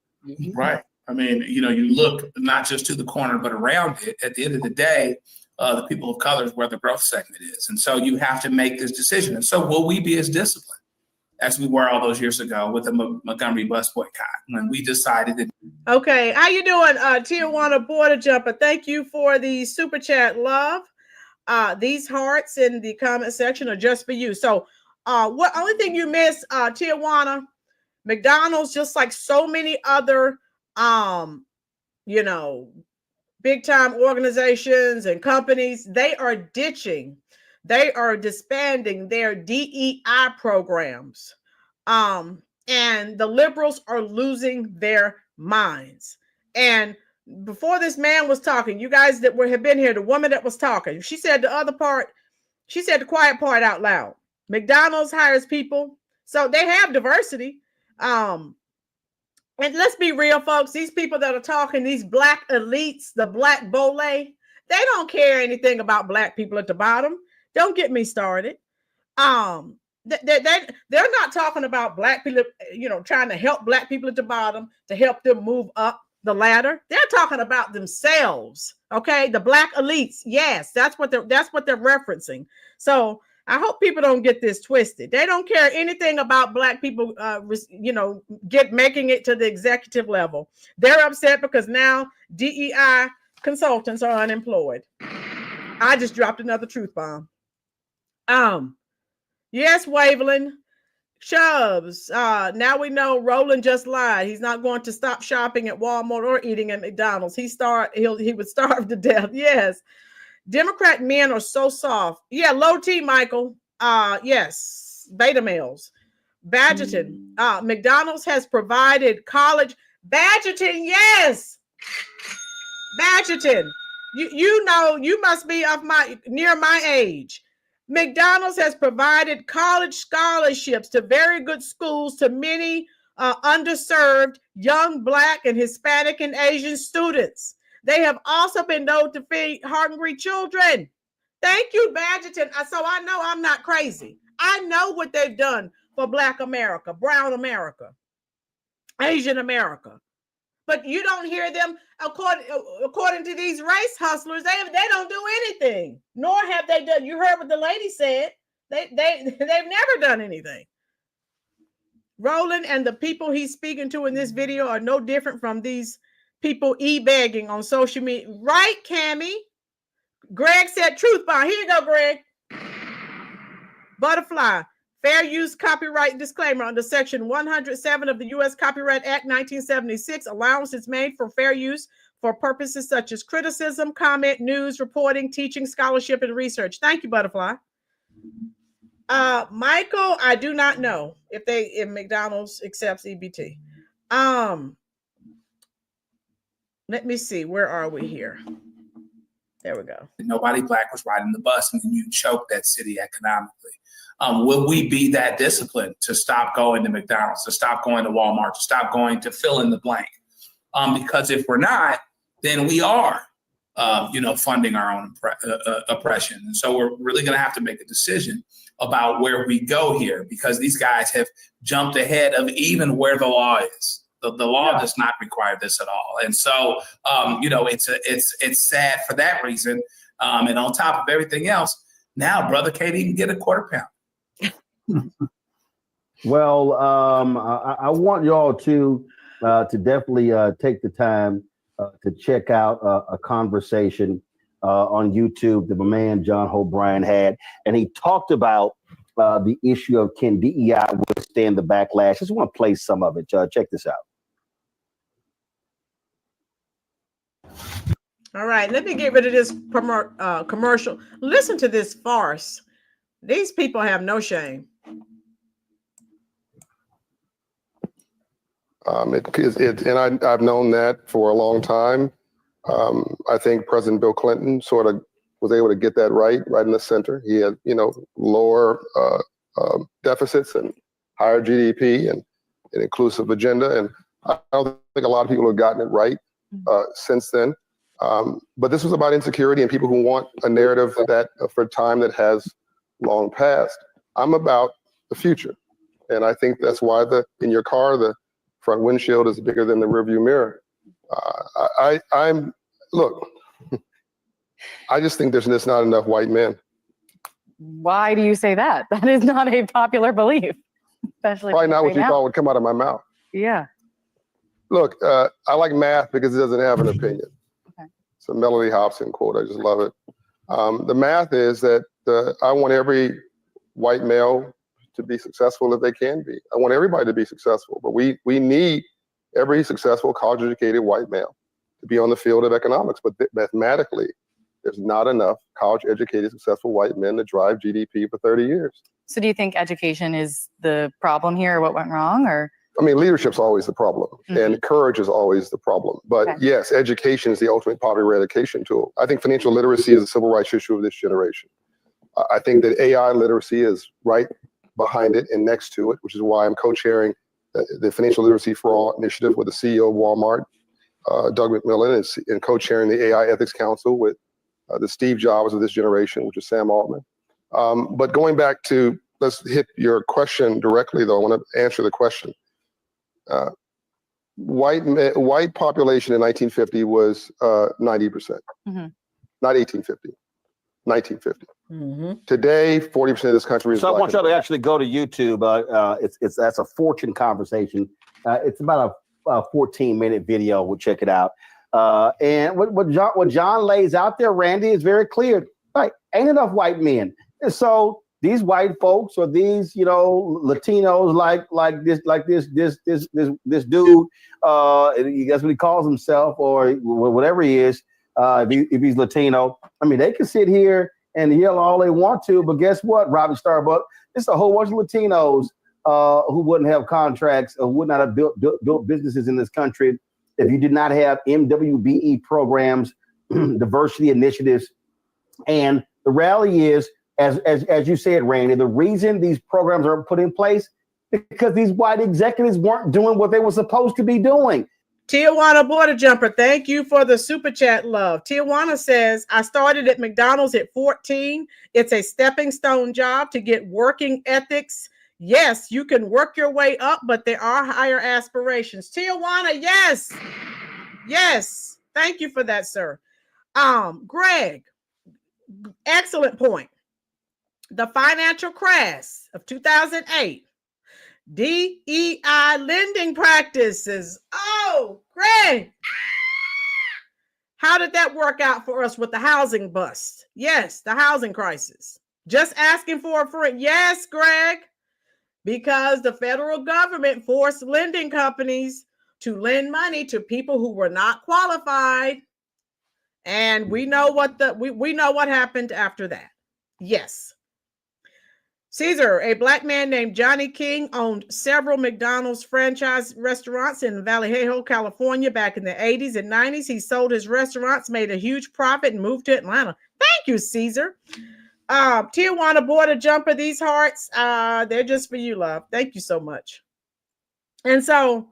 Right. I mean, you know, you look not just to the corner, but around it. At the end of the day, the people of color is where the growth segment is. And so you have to make this decision. And so will we be as disciplined as we were all those years ago with the Montgomery bus boycott when we decided that? Okay, how you doing, Tijuana Border Jumper? Thank you for the super chat, love. These hearts in the comment section are just for you. So what only thing you missed, Tijuana, McDonald's, just like so many other you know, big time organizations and companies, they are disbanding their DEI programs. And the liberals are losing their minds. And before this man was talking, you guys that have been here, the woman that was talking, she said the other part, she said the quiet part out loud. McDonald's hires people, so they have diversity. And let's be real, folks, these people that are talking, these Black elites, the Black bole, they don't care anything about Black people at the bottom. Don't get me started. They're not talking about Black people, you know, trying to help Black people at the bottom to help them move up the ladder. They're talking about themselves. Okay, the Black elites. Yes, that's what they're referencing. So I hope people don't get this twisted. They don't care anything about Black people, you know, making it to the executive level. They're upset because now DEI consultants are unemployed. I just dropped another truth bomb. Yes, Waveland, Chubbs. Now we know Roland just lied. He's not going to stop shopping at Walmart or eating at McDonald's. He would starve to death. Yes. Democrat men are so soft. Yeah, low T, Michael. Yes, beta males. Badgerton. McDonald's has provided college. Badgerton, yes. Badgerton. You know, you must be near my age. McDonald's has provided college scholarships to very good schools to many underserved young Black and Hispanic and Asian students. They have also been known to feed hungry children. Thank you, Badgerton. So I know I'm not crazy. I know what they've done for Black America, Brown America, Asian America. But you don't hear them, according to these race hustlers, they don't do anything, nor have they done. You heard what the lady said. They've never done anything. Roland and the people he's speaking to in this video are no different from these people e-begging on social media. Right, Cammie? Greg said truth bomb. Here you go, Greg. Butterfly. Fair use copyright disclaimer under Section 107 of the U.S. Copyright Act 1976. Allowance is made for fair use for purposes such as criticism, comment, news, reporting, teaching, scholarship, and research. Thank you, Butterfly. Michael, I do not know if McDonald's accepts EBT. Let me see. Where are we here? There we go. Nobody Black was riding the bus, and you choke that city economically. Will we be that disciplined to stop going to McDonald's, to stop going to Walmart, to stop going to fill in the blank? Because if we're not, then we are, funding our own oppression. And so we're really going to have to make a decision about where we go here, because these guys have jumped ahead of even where the law is. The law does not require this at all. And so, it's sad for that reason. And on top of everything else, now brother can't even get a quarter pound. Well, I want y'all to definitely take the time to check out a conversation on YouTube that my man John O'Brien had, and he talked about the issue of can DEI withstand the backlash. I just want to play some of it. Check this out. All right, let me get rid of this commercial. Listen to this farce. These people have no shame. I've known that for a long time. I think President Bill Clinton sort of was able to get that right in the center. He had, lower deficits and higher GDP and an inclusive agenda. And I don't think a lot of people have gotten it right since then. But this was about insecurity and people who want a narrative that for time that has long passed. I'm about the future. And I think that's why in your car, the front windshield is bigger than the rearview mirror. Look, I just think there's just not enough white men. Why do you say that? That is not a popular belief, especially probably not what you now. thought would come out of my mouth. Yeah. Look, I like math because it doesn't have an opinion. Okay. It's a Melody Hobson quote. I just love it. The math is that I want every white male to be successful if they can be. I want everybody to be successful, but we need every successful college-educated white male to be on the field of economics. But mathematically, there's not enough college-educated, successful white men to drive GDP for 30 years. So do you think education is the problem here, or what went wrong, or? I mean, leadership's always the problem, and courage is always the problem. But Okay. yes, education is the ultimate poverty eradication tool. I think financial literacy is a civil rights issue of this generation. I think that AI literacy is right behind it and next to it, which is why I'm co-chairing the Financial Literacy for All initiative with the CEO of Walmart, Doug McMillan, and co-chairing the AI Ethics Council with the Steve Jobs of this generation, which is Sam Altman. But going back to, let's hit your question directly, though. I want to answer the question. White population in 1950 was 90%, not 1850, 1950. Today, 40% of this country is So I Black want y'all to actually go to YouTube. That's a Fortune conversation. It's about a 14-minute video. We'll check it out. And what John lays out there, Randy, is very clear. Right, ain't enough white men. And so these white folks or these, Latinos like this dude, that's what he calls himself, or whatever he is, if he's Latino. I mean, they can sit here and yell all they want to, but guess what, Robert Starbuck? It's a whole bunch of Latinos who wouldn't have contracts or would not have built businesses in this country if you did not have MWBE programs, diversity initiatives. And the reality is, as you said, Randy, the reason these programs are put in place because these white executives weren't doing what they were supposed to be doing. Tijuana Border Jumper, thank you for the super chat, love. Tijuana says, I started at McDonald's at 14. It's a stepping stone job to get working ethics. Yes, you can work your way up, but there are higher aspirations. Tijuana, yes. Yes. Thank you for that, sir. Greg, excellent point. The financial crash of 2008. DEI lending practices. Oh, Greg. How did that work out for us with the housing bust? Yes, the housing crisis. Just asking for a friend. Yes, Greg. because the federal government forced lending companies to lend money to people who were not qualified. And we know what we know what happened after that. Yes. Caesar, a black man named Johnny King, owned several McDonald's franchise restaurants in Vallejo, California back in the 80s and 90s. He sold his restaurants, made a huge profit, and moved to Atlanta. Thank you, Caesar. Tijuana border jumper, these hearts, they're just for you, love. Thank you so much. And so,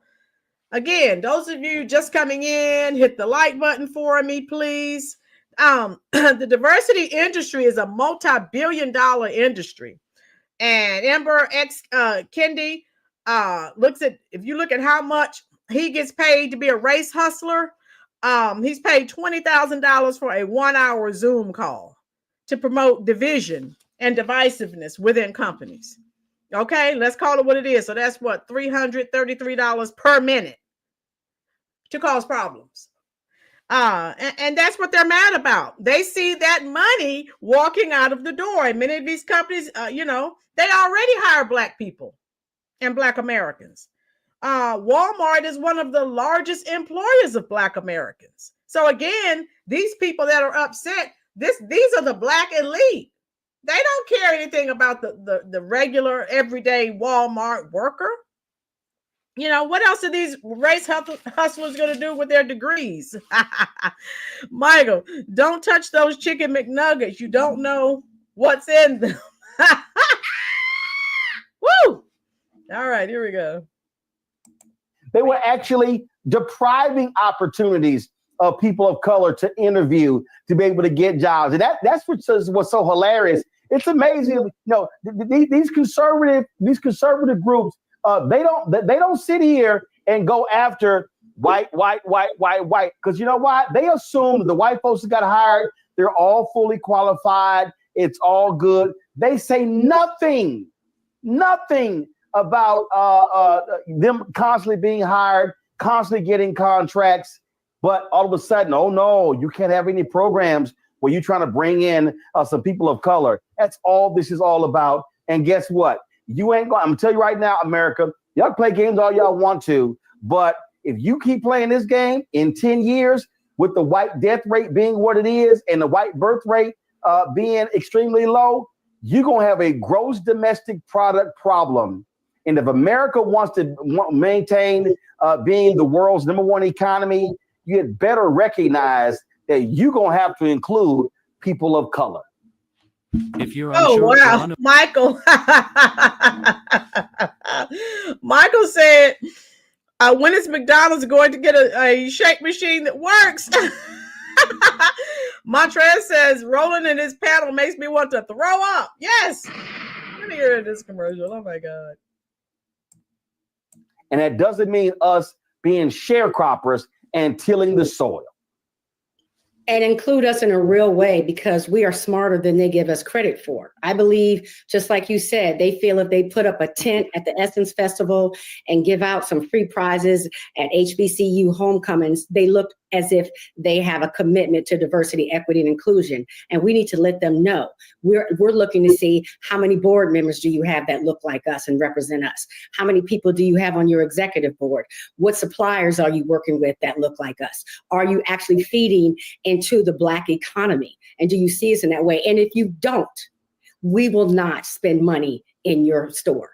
again, those of you just coming in, hit the like button for me, please. The diversity industry is a multi-billion-dollar industry. And Ember X Kendi looks at, if you look at how much he gets paid to be a race hustler, he's paid $20,000 for a 1-hour Zoom call to promote division and divisiveness within companies. Okay, let's call it what it is. So that's what, $333 per minute to cause problems. And that's what they're mad about. They see that money walking out of the door. And many of these companies, they already hire Black people and Black Americans. Walmart is one of the largest employers of Black Americans. So again, these people that are upset, these are the Black elite. They don't care anything about the regular, everyday Walmart worker. What else are these race hustlers going to do with their degrees? Michael, don't touch those chicken McNuggets. You don't know what's in them. Woo! All right, here we go. They were actually depriving opportunities of people of color to interview, to be able to get jobs. And that's what's so hilarious. It's amazing. These conservative groups, they don't sit here and go after white. Because you know what? They assume the white folks that got hired, they're all fully qualified. It's all good. They say nothing about them constantly being hired, constantly getting contracts. But all of a sudden, oh no, you can't have any programs where you're trying to bring in some people of color. That's all this is all about. And guess what? You ain't going. I'm gonna tell you right now, America, y'all play games all y'all want to, but if you keep playing this game in 10 years with the white death rate being what it is and the white birth rate being extremely low, you're gonna have a gross domestic product problem. And if America wants to maintain being the world's #1 economy, you had better recognize that you're gonna have to include people of color. If you're unsure, wow, Michael. Michael said, when is McDonald's going to get a shake machine that works? Montrez says, rolling in his paddle makes me want to throw up. Yes. Let me hear this commercial. Oh my God. And that doesn't mean us being sharecroppers and tilling the soil. And include us in a real way, because we are smarter than they give us credit for. I believe, just like you said, they feel if they put up a tent at the Essence Festival and give out some free prizes at HBCU homecomings, they look as if they have a commitment to diversity, equity, and inclusion. And we need to let them know. We're looking to see how many board members do you have that look like us and represent us? How many people do you have on your executive board? What suppliers are you working with that look like us? Are you actually feeding into the Black economy? And do you see us in that way? And if you don't, we will not spend money in your store.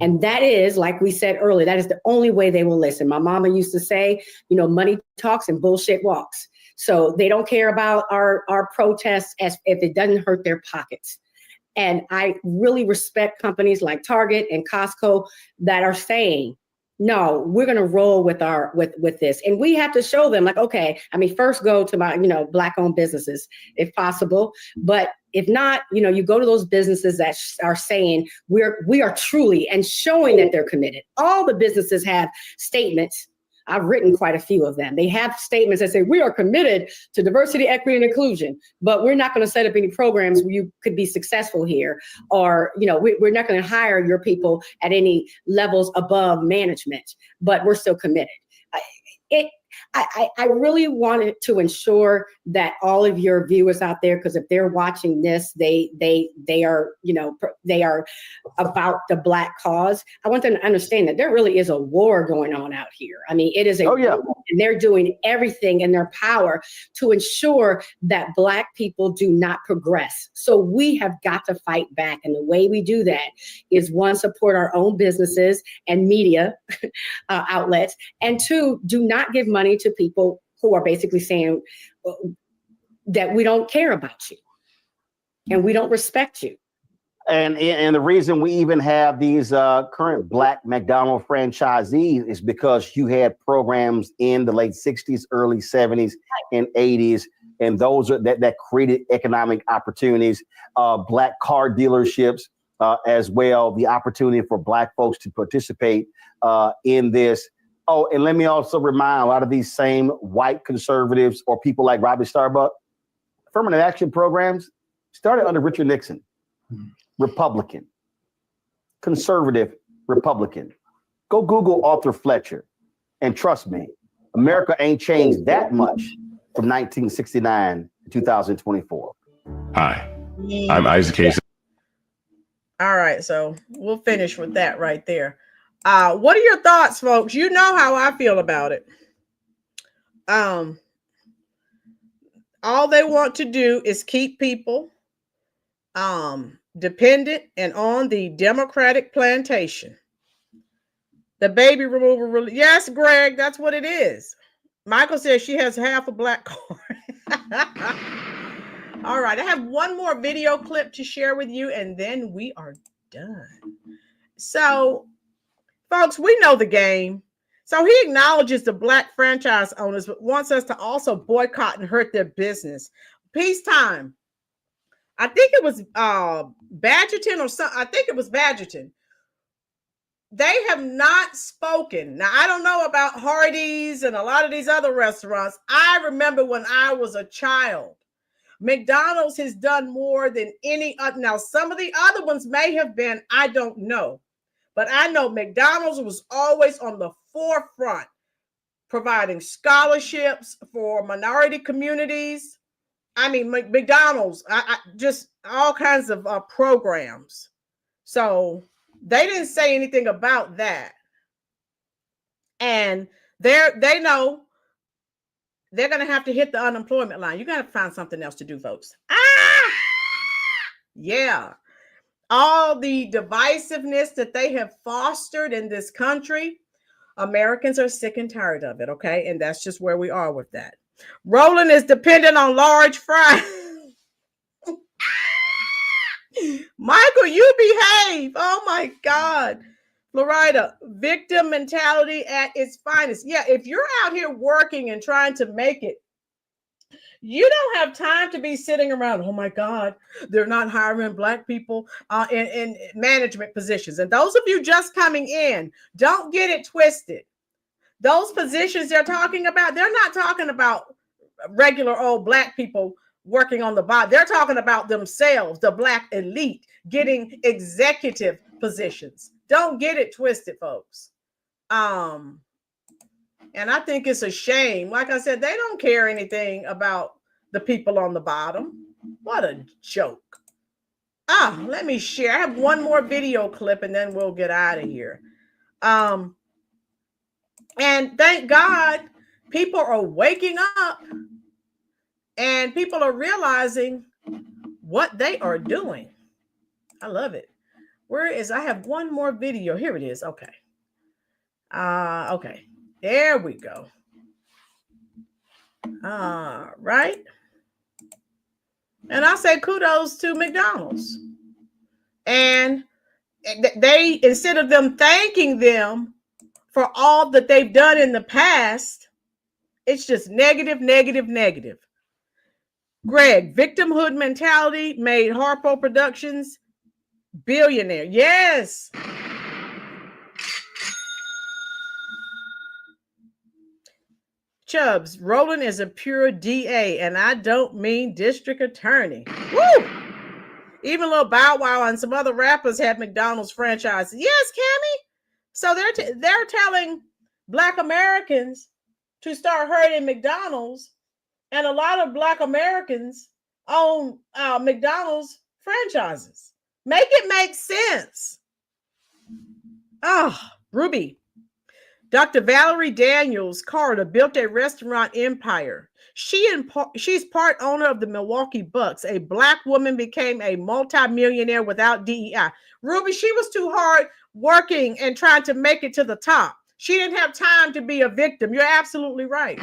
And that is, like we said earlier, that is the only way they will listen. My mama used to say, money talks and bullshit walks. So they don't care about our protests as if it doesn't hurt their pockets. And I really respect companies like Target and Costco that are saying, no, we're going to roll with this. And we have to show them, like, okay, first go to my, Black owned businesses if possible. But if not, you go to those businesses that are saying we are truly, and showing that they're committed. All the businesses have statements. I've written quite a few of them. They have statements that say we are committed to diversity, equity, and inclusion, but we're not going to set up any programs where you could be successful here, or we're not going to hire your people at any levels above management, but we're still committed. I really wanted to ensure that all of your viewers out there, because if they're watching this, they are, you know, they are about the Black cause. I want them to understand that there really is a war going on out here. I mean, it is a war, and they're doing everything in their power to ensure that Black people do not progress. So we have got to fight back. And the way we do that is, one, support our own businesses and media outlets, and two, do not give money to people who are basically saying that we don't care about you and we don't respect you. And the reason we even have these current Black McDonald franchisees is because you had programs in the late 60s, early 70s, and 80s, and those are that created economic opportunities. Black car dealerships as well, the opportunity for Black folks to participate in this. Oh, and let me also remind a lot of these same white conservatives or people like Robbie Starbuck, affirmative action programs started under Richard Nixon. Republican, conservative Republican. Go Google Arthur Fletcher, and trust me, America ain't changed that much from 1969 to 2024. Hi, I'm Isaac Hayes. All right, so we'll finish with that right there. What are your thoughts, folks? You know how I feel about it. All they want to do is keep people dependent and on the Democratic plantation. The baby removal. Yes, Greg, that's what it is. Michael says she has half a Black card. All right, I have one more video clip to share with you, and then we are done. So, folks, we know the game. So he acknowledges the Black franchise owners, but wants us to also boycott and hurt their business. Peacetime. I think it was Badgerton or something. I think it was Badgerton. They have not spoken. Now, I don't know about Hardee's and a lot of these other restaurants. I remember when I was a child, McDonald's has done more than any other. Now, some of the other ones may have been, I don't know. But I know McDonald's was always on the forefront, providing scholarships for minority communities. I mean, McDonald's, I just all kinds of programs. So they didn't say anything about that. And they know they're going to have to hit the unemployment line. You got to find something else to do, folks. Yeah. All the divisiveness that they have fostered in this country, Americans are sick and tired of it, okay? And that's just where we are with that. Roland is dependent on large fries. Michael, you behave. Oh, my God. Florida, victim mentality at its finest. Yeah, if you're out here working and trying to make it, you don't have time to be sitting around, oh my God, they're not hiring Black people in management positions. And those of you just coming in, don't get it twisted. Those positions they're talking about, they're not talking about regular old Black people working on the bottom. They're talking about themselves, the Black elite, getting executive positions. Don't get it twisted, folks. And I think it's a shame. Like I said, they don't care anything about the people on the bottom. What a joke. Let me share. I have one more video clip and then we'll get out of here. And thank God people are waking up and people are realizing what they are doing. I love it. Where is, I have one more video. Here it is. Okay. Okay. There we go. Right. And I say kudos to McDonald's. And they, instead of them thanking them for all that they've done in the past, it's just negative, negative, negative. Greg, victimhood mentality made Harpo Productions billionaire. Yes. Chubbs, Roland is a pure DA, and I don't mean district attorney. Woo! Even Lil Bow Wow and some other rappers had McDonald's franchises. Yes, Cammie. So they're telling Black Americans to start hurting McDonald's, and a lot of Black Americans own McDonald's franchises. Make it make sense. Ruby. Dr. Valerie Daniels Carter built a restaurant empire. She's part owner of the Milwaukee Bucks. A Black woman became a multimillionaire without DEI. Ruby, she was too hard working and trying to make it to the top. She didn't have time to be a victim. You're absolutely right.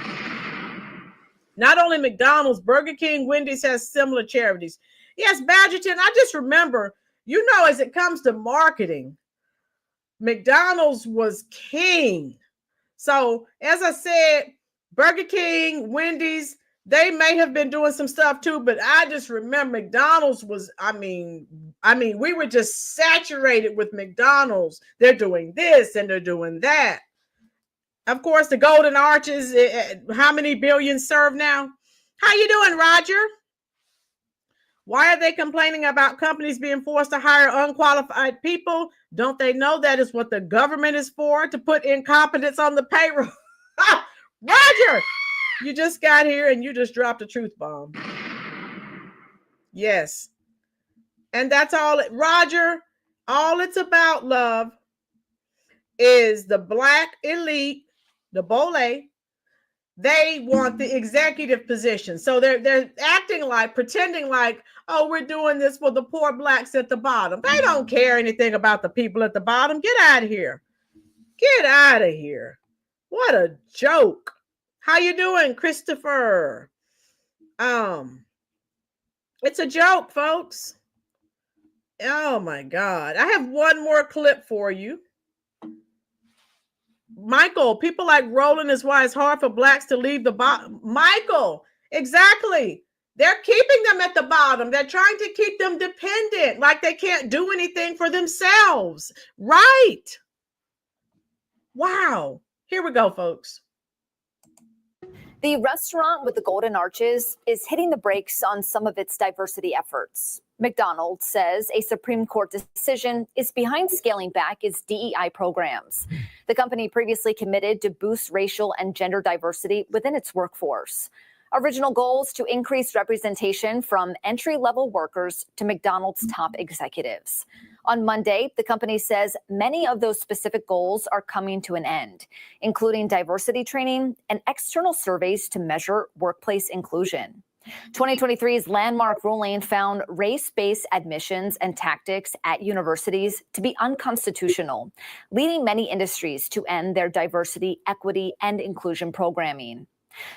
Not only McDonald's, Burger King, Wendy's has similar charities. Yes, Badgerton, I just remember, as it comes to marketing, McDonald's was king. So as I said, Burger King, Wendy's, they may have been doing some stuff too, but I just remember McDonald's was, we were just saturated with McDonald's. They're doing this and they're doing that. Of course, the Golden Arches, how many billions served now? How you doing, Roger? Why are they complaining about companies being forced to hire unqualified people? Don't they know that is what the government is for, to put incompetence on the payroll? Roger, you just got here and you just dropped a truth bomb. Yes. And that's all. Roger, all it's about, love, is the Black elite, the Bole. They want the executive position. So they're acting like, pretending like, oh, we're doing this for the poor Blacks at the bottom. They don't care anything about the people at the bottom. Get out of here. Get out of here. What a joke. How you doing, Christopher? It's a joke, folks. Oh my God. I have one more clip for you. Michael, people like Roland is why it's hard for Blacks to leave the bottom. Michael, exactly. They're keeping them at the bottom. They're trying to keep them dependent, like they can't do anything for themselves. Right. Wow. Here we go, folks. The restaurant with the Golden Arches is hitting the brakes on some of its diversity efforts. McDonald says a Supreme Court decision is behind scaling back its DEI programs. The company previously committed to boost racial and gender diversity within its workforce. Original goals to increase representation from entry-level workers to McDonald's top executives. On Monday, the company says many of those specific goals are coming to an end, including diversity training and external surveys to measure workplace inclusion. 2023's landmark ruling found race-based admissions and tactics at universities to be unconstitutional, leading many industries to end their diversity, equity, and inclusion programming.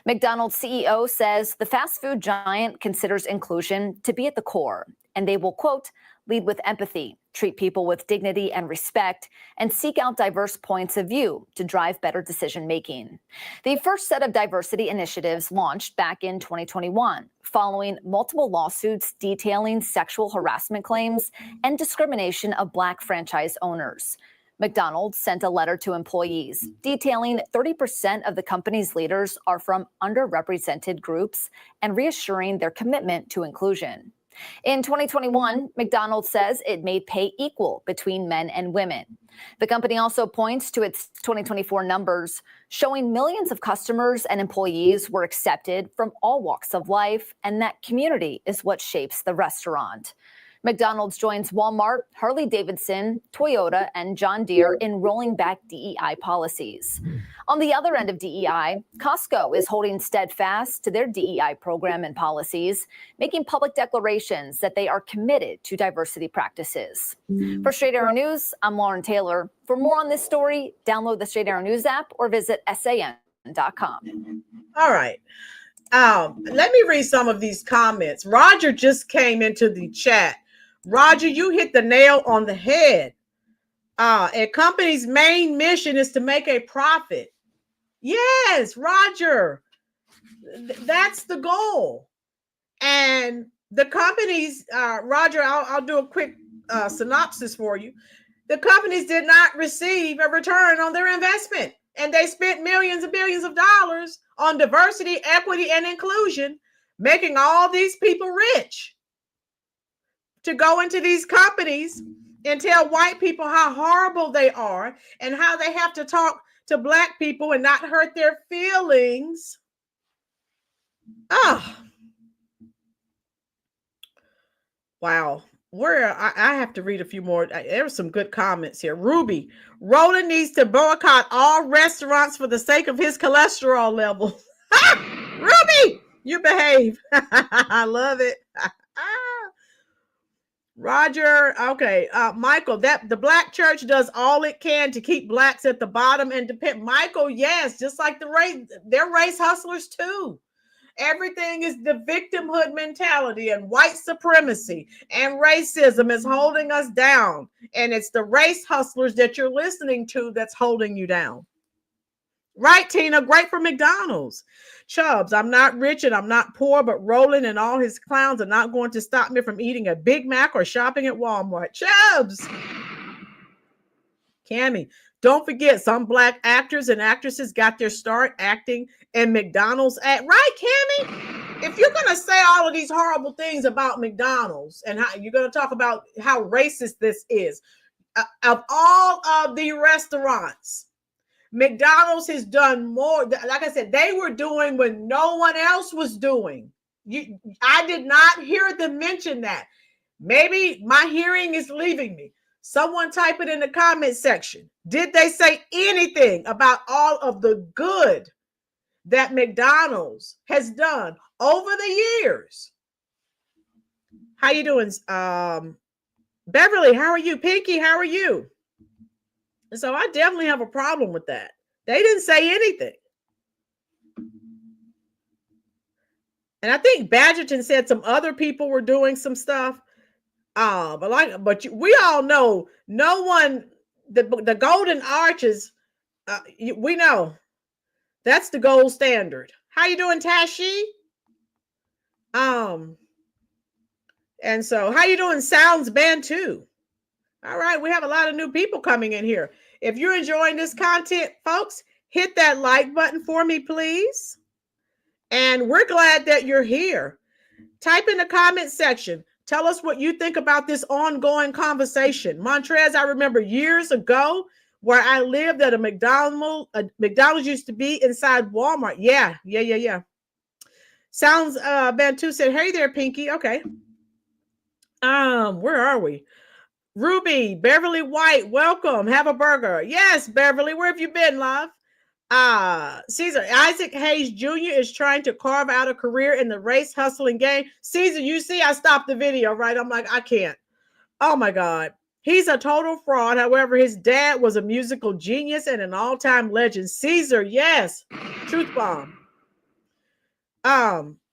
McDonald's CEO says the fast food giant considers inclusion to be at the core, and they will, quote, lead with empathy, treat people with dignity and respect, and seek out diverse points of view to drive better decision-making. The first set of diversity initiatives launched back in 2021, following multiple lawsuits detailing sexual harassment claims and discrimination of Black franchise owners. McDonald's sent a letter to employees detailing 30% of the company's leaders are from underrepresented groups and reassuring their commitment to inclusion. In 2021, McDonald's says it made pay equal between men and women. The company also points to its 2024 numbers, showing millions of customers and employees were accepted from all walks of life, and that community is what shapes the restaurant. McDonald's joins Walmart, Harley-Davidson, Toyota, and John Deere in rolling back DEI policies. On the other end of DEI, Costco is holding steadfast to their DEI program and policies, making public declarations that they are committed to diversity practices. For Straight Arrow News, I'm Lauren Taylor. For more on this story, download the Straight Arrow News app or visit san.com. All right. Let me read some of these comments. Roger just came into the chat. Roger, you hit the nail on the head. A company's main mission is to make a profit. Yes, Roger, that's the goal. And the companies, Roger, I'll do a quick synopsis for you. The companies did not receive a return on their investment, and they spent millions and billions of dollars on diversity, equity, and inclusion, making all these people rich to go into these companies and tell white people how horrible they are and how they have to talk to Black people and not hurt their feelings. Oh, wow. I have to read a few more. There's some good comments here. Ruby, Roland needs to boycott all restaurants for the sake of his cholesterol level. Ruby, you behave. I love it. Roger, okay. Michael, that the Black church does all it can to keep Blacks at the bottom and depend. Michael, yes, just like they're race hustlers too. Everything is the victimhood mentality and white supremacy and racism is holding us down. And it's the race hustlers that you're listening to that's holding you down. Right, Tina? Great for McDonald's. Chubbs, I'm not rich and I'm not poor, but Roland and all his clowns are not going to stop me from eating a Big Mac or shopping at Walmart. Chubbs. Cammie, don't forget, some Black actors and actresses got their start acting in McDonald's. Right, Cammie? If you're going to say all of these horrible things about McDonald's and how you're going to talk about how racist this is, of all of the restaurants, McDonald's has done more. Like I said, they were doing what no one else was doing. I did not hear them mention that. Maybe my hearing is leaving me. Someone type it in the comment section. Did they say anything about all of the good that McDonald's has done over the years? How you doing? Beverly, how are you? Pinky, how are you? So I definitely have a problem with that. They didn't say anything. And I think Badgerton said some other people were doing some stuff. But we all know no one, the golden arches, we know that's the gold standard. How you doing, Tashi? And so how you doing, Sounds Bantu? All right, we have a lot of new people coming in here. If you're enjoying this content, folks, hit that like button for me, please. And we're glad that you're here. Type in the comment section. Tell us what you think about this ongoing conversation. Montrez, I remember years ago where I lived at a McDonald's used to be inside Walmart. Yeah. Sounds Bantu said, hey there, Pinky. Okay. Where are we? Ruby, Beverly White, welcome. Have a burger. Yes, Beverly, where have you been, love? Caesar, Isaac Hayes Jr. is trying to carve out a career in the race hustling game. Caesar, you see, I stopped the video, right? I'm like, I can't. Oh my God. He's a total fraud. However, his dad was a musical genius and an all-time legend. Caesar, yes. Truth bomb.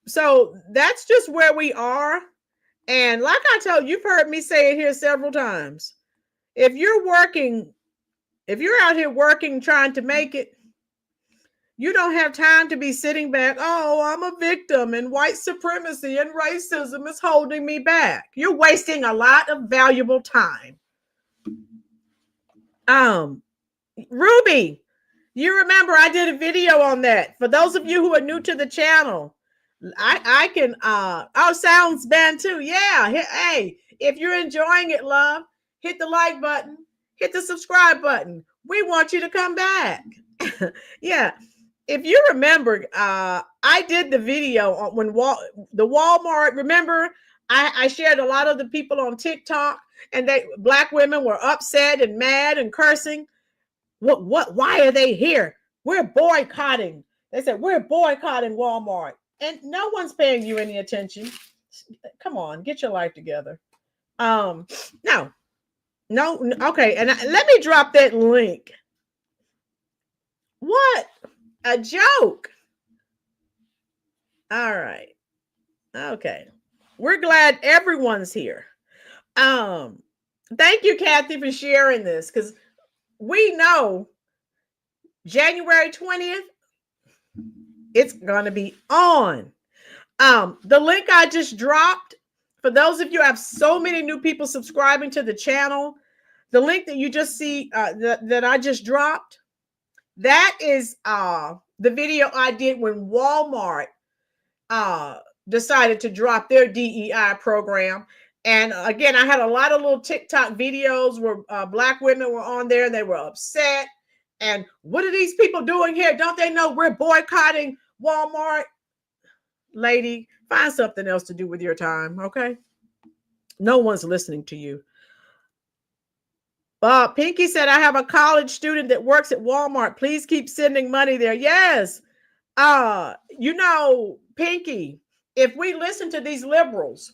So that's just where we are. And like I told you, you've heard me say it here several times. If you're out here working, trying to make it, you don't have time to be sitting back. Oh, I'm a victim and white supremacy and racism is holding me back. You're wasting a lot of valuable time. Ruby, you remember I did a video on that. For those of you who are new to the channel, I can, Sounds Bantu. Yeah. Hey, if you're enjoying it, love, hit the like button, hit the subscribe button. We want you to come back. Yeah. If you remember, I did the video on when the Walmart, remember, I shared a lot of the people on TikTok and Black women were upset and mad and cursing. Why are they here? We're boycotting. They said, we're boycotting Walmart. And no one's paying you any attention. Come on, get your life together. No. Okay. And let me drop that link. What a joke. All right. Okay. We're glad everyone's here. Thank you, Kathy, for sharing this, because we know January 20th, it's going to be on. The link I just dropped, for those of you who have so many new people subscribing to the channel, the link that you just see that I just dropped, that is the video I did when Walmart decided to drop their DEI program. And again, I had a lot of little TikTok videos where Black women were on there and they were upset. And what are these people doing here? Don't they know we're boycotting Walmart? Lady, find something else to do with your time, okay? No one's listening to you. Pinky said, I have a college student that works at Walmart. Please keep sending money there. Yes. Pinky, if we listen to these liberals,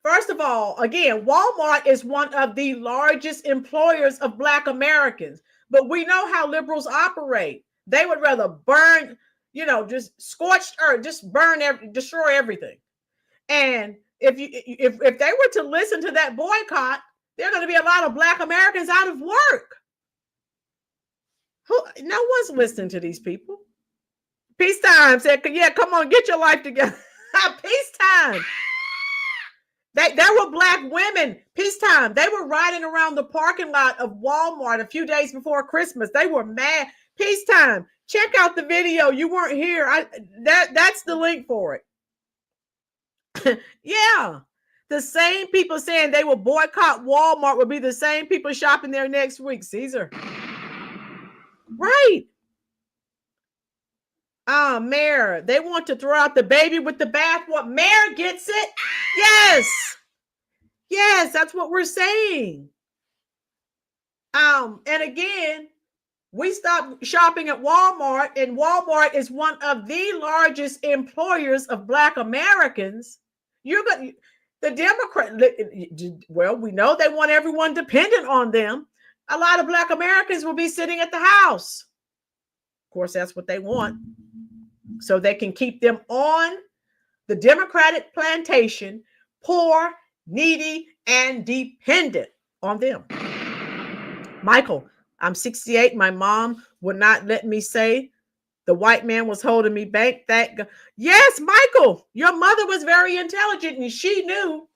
first of all, again, Walmart is one of the largest employers of Black Americans, but we know how liberals operate. They would rather burn, just scorched earth, just destroy everything. And if they were to listen to that boycott, there are going to be a lot of Black Americans out of work. No one's listening to these people. Peacetime said, yeah, come on, get your life together. Peacetime. There were Black women, peacetime. They were riding around the parking lot of Walmart a few days before Christmas. They were mad. Peacetime. Check out the video. You weren't here. That's the link for it. Yeah. The same people saying they will boycott Walmart will be the same people shopping there next week. Caesar. Right. Mayor, they want to throw out the baby with the bathwater. Mayor gets it. Yes. Yes, that's what we're saying. And again, we stopped shopping at Walmart, and Walmart is one of the largest employers of Black Americans. The Democrat, well, we know they want everyone dependent on them. A lot of Black Americans will be sitting at the house. Of course, that's what they want. So they can keep them on the Democratic plantation, poor, needy, and dependent on them. Michael, I'm 68. My mom would not let me say the white man was holding me back. Yes, Michael, your mother was very intelligent, and she knew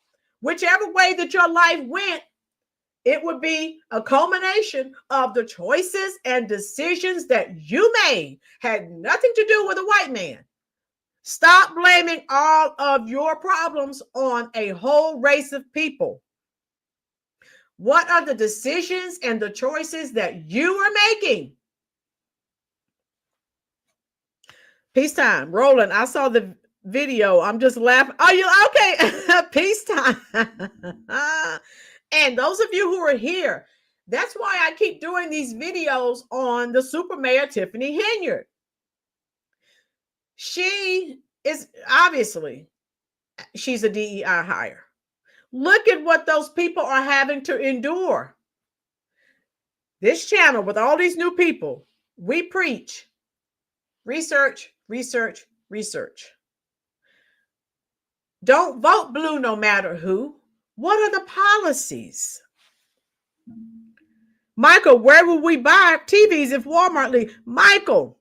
whichever way that your life went, it would be a culmination of the choices and decisions that you made. Had nothing to do with a white man. Stop blaming all of your problems on a whole race of people. What are the decisions and the choices that you are making? Peacetime. Roland, I saw the video. I'm just laughing. Are you okay? Peacetime. And those of you who are here, that's why I keep doing these videos on the Super Mayor Tiffany Henyard. She is obviously, she's a DEI hire. Look at what those people are having to endure. This channel with all these new people, we preach research, research, research. Don't vote blue no matter who. What are the policies? Michael, where will we buy TVs if Walmart leaves? Michael,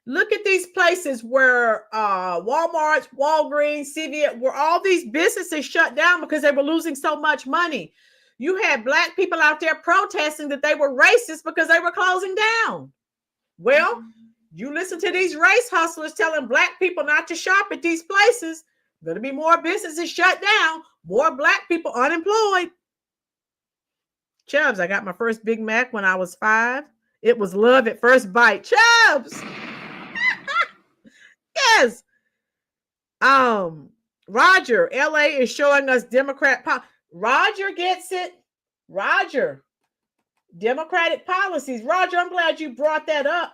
look at these places where Walmart's, Walgreens, CVS, where all these businesses shut down because they were losing so much money. You had Black people out there protesting that they were racist because they were closing down. Well, you listen to these race hustlers telling Black people not to shop at these places. Going to be more businesses shut down, more Black people unemployed. Chubbs, I got my first Big Mac when I was 5. It was love at first bite. Chubbs. Yes. Roger, LA is showing us Democrat Roger gets it. Roger. Democratic policies. Roger, I'm glad you brought that up.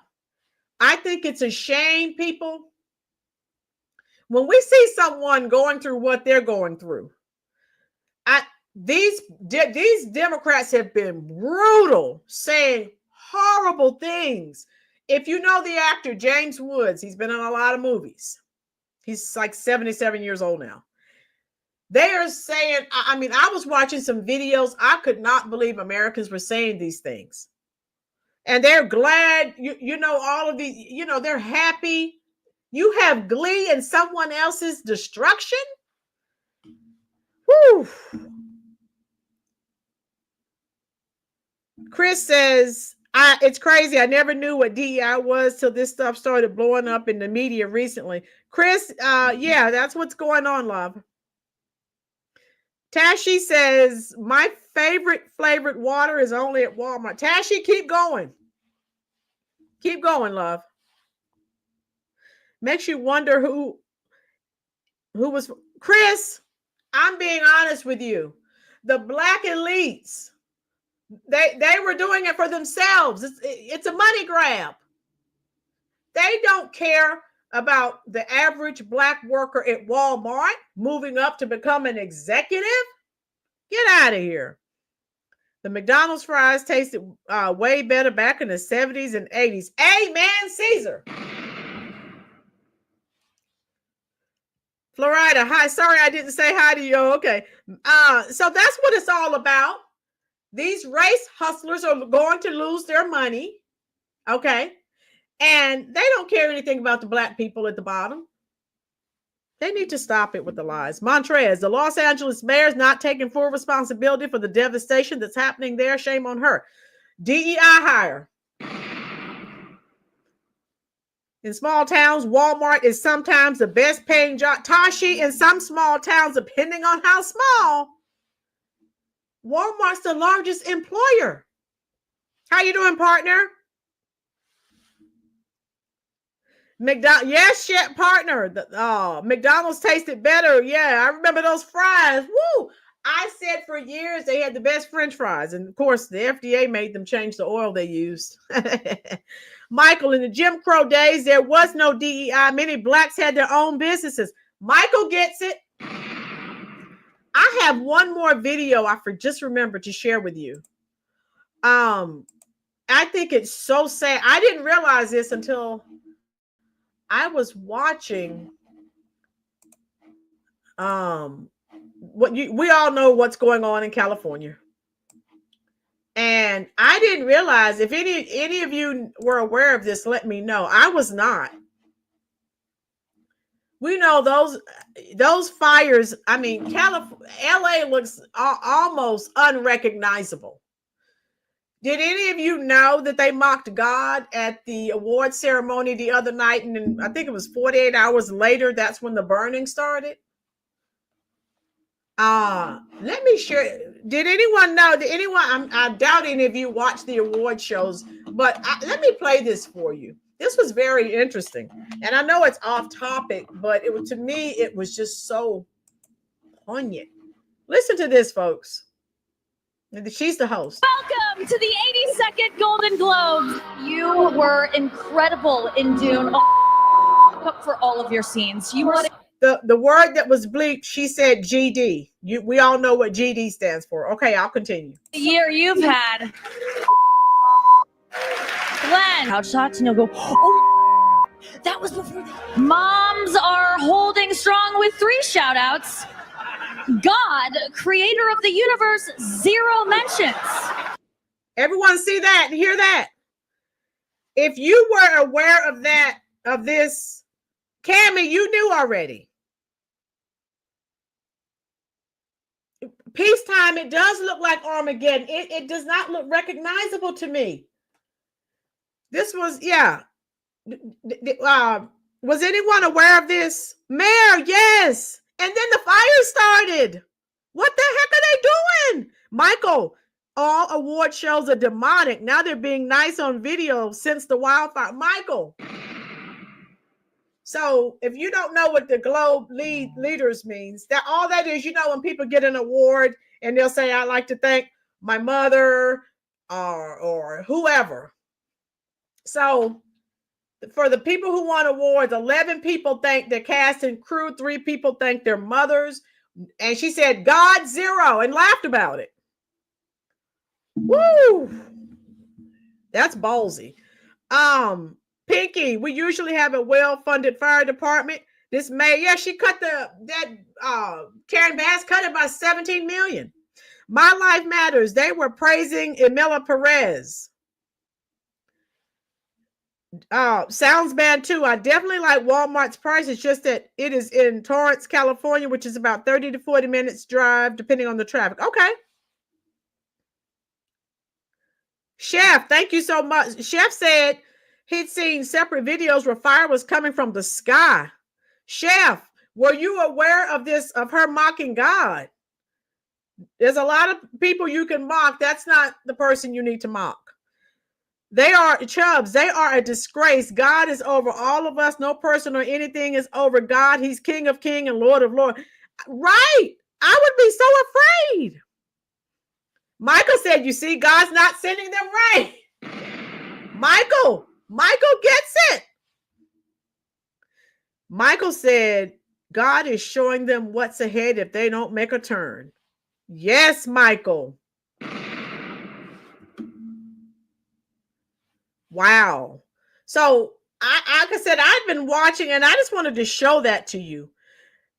I think it's a shame, people. When we see someone going through what they're going through, these Democrats have been brutal, saying horrible things. If you know the actor James Woods, he's been in a lot of movies. He's like 77 years old now. They are saying, I was watching some videos. I could not believe Americans were saying these things. And they're glad, all of these, they're happy. You have glee in someone else's destruction? Whew. Chris says, it's crazy. I never knew what DEI was till this stuff started blowing up in the media recently. Chris, yeah, that's what's going on, love. Tashi says, my favorite flavored water is only at Walmart. Tashi, keep going. Keep going, love. Makes you wonder who was Chris. I'm being honest with you. The black elites, they were doing it for themselves. It's a money grab. They don't care about the average black worker at Walmart moving up to become an executive. Get out of here. The McDonald's fries tasted way better back in the 70s and 80s. Amen, Caesar. Florida, hi. Sorry I didn't say hi to you. Okay. So that's what it's all about. These race hustlers are going to lose their money. Okay. And they don't care anything about the black people at the bottom. They need to stop it with the lies. Montrez, the Los Angeles mayor is not taking full responsibility for the devastation that's happening there. Shame on her. DEI hire. In small towns, Walmart is sometimes the best paying job. Tashi, in some small towns, depending on how small, Walmart's the largest employer. How you doing, partner? Yes, partner. McDonald's tasted better. Yeah, I remember those fries. Woo! I said for years they had the best French fries. And of course, the FDA made them change the oil they used. Michael, in the Jim Crow days, there was no DEI. Many blacks had their own businesses. Michael gets it. I have one more video I just remembered to share with you. I think it's so sad. I didn't realize this until I was watching. We all know what's going on in California. And I didn't realize, if any of you were aware of this, let me know. I was not. We know those fires. I mean, LA looks almost unrecognizable. Did any of you know that they mocked God at the award ceremony the other night? And I think it was 48 hours later, that's when the burning started. Let me share. Did anyone know? I doubt any of you watch the award shows, but let me play this for you. This was very interesting. And I know it's off topic, but to me, it was just so poignant. Listen to this, folks. She's the host. Welcome to the 82nd Golden Globes. You were incredible in Dune. Up for all of your scenes. You were the word that was bleeped. She said GD. We all know what GD stands for. Okay, I'll continue. The year you've had. Glenn, couch shots, and you'll go, oh, that was before that. Moms are holding strong with 3 shout outs. God, creator of the universe, 0 mentions. Everyone see that and hear that? If you were aware of this, Cammie, you knew already. Peacetime, it does look like Armageddon. It does not look recognizable to me. This was, yeah. Was anyone aware of this? Mayor, yes. And then the fire started. What the heck are they doing? Michael, all award shows are demonic. Now they're being nice on video since the wildfire. Michael. So if you don't know what the Globe leaders means, that all that is, when people get an award and they'll say, I'd like to thank my mother or whoever. So for the people who won awards, 11 people thanked their cast and crew, 3 people thanked their mothers. And she said, God, 0, and laughed about it. Woo! That's ballsy. Pinky, we usually have a well-funded fire department. This May, she cut Karen Bass cut it by $17 million. My Life Matters, they were praising Emilia Perez. Sounds bad too. I definitely like Walmart's price. It's just that it is in Torrance, California, which is about 30 to 40 minutes drive, depending on the traffic. Okay. Chef, thank you so much. Chef said he'd seen separate videos where fire was coming from the sky. Chef, were you aware of this, of her mocking God? There's a lot of people you can mock. That's not the person you need to mock. They are chubs. They are a disgrace. God is over all of us. No person or anything is over God. He's King of Kings and Lord of Lords. Right. I would be so afraid. Michael said, you see, God's not sending them rain. Michael gets it. Michael said, God is showing them what's ahead if they don't make a turn. Yes, Michael. Wow. So, like I said, I've been watching, and I just wanted to show that to you.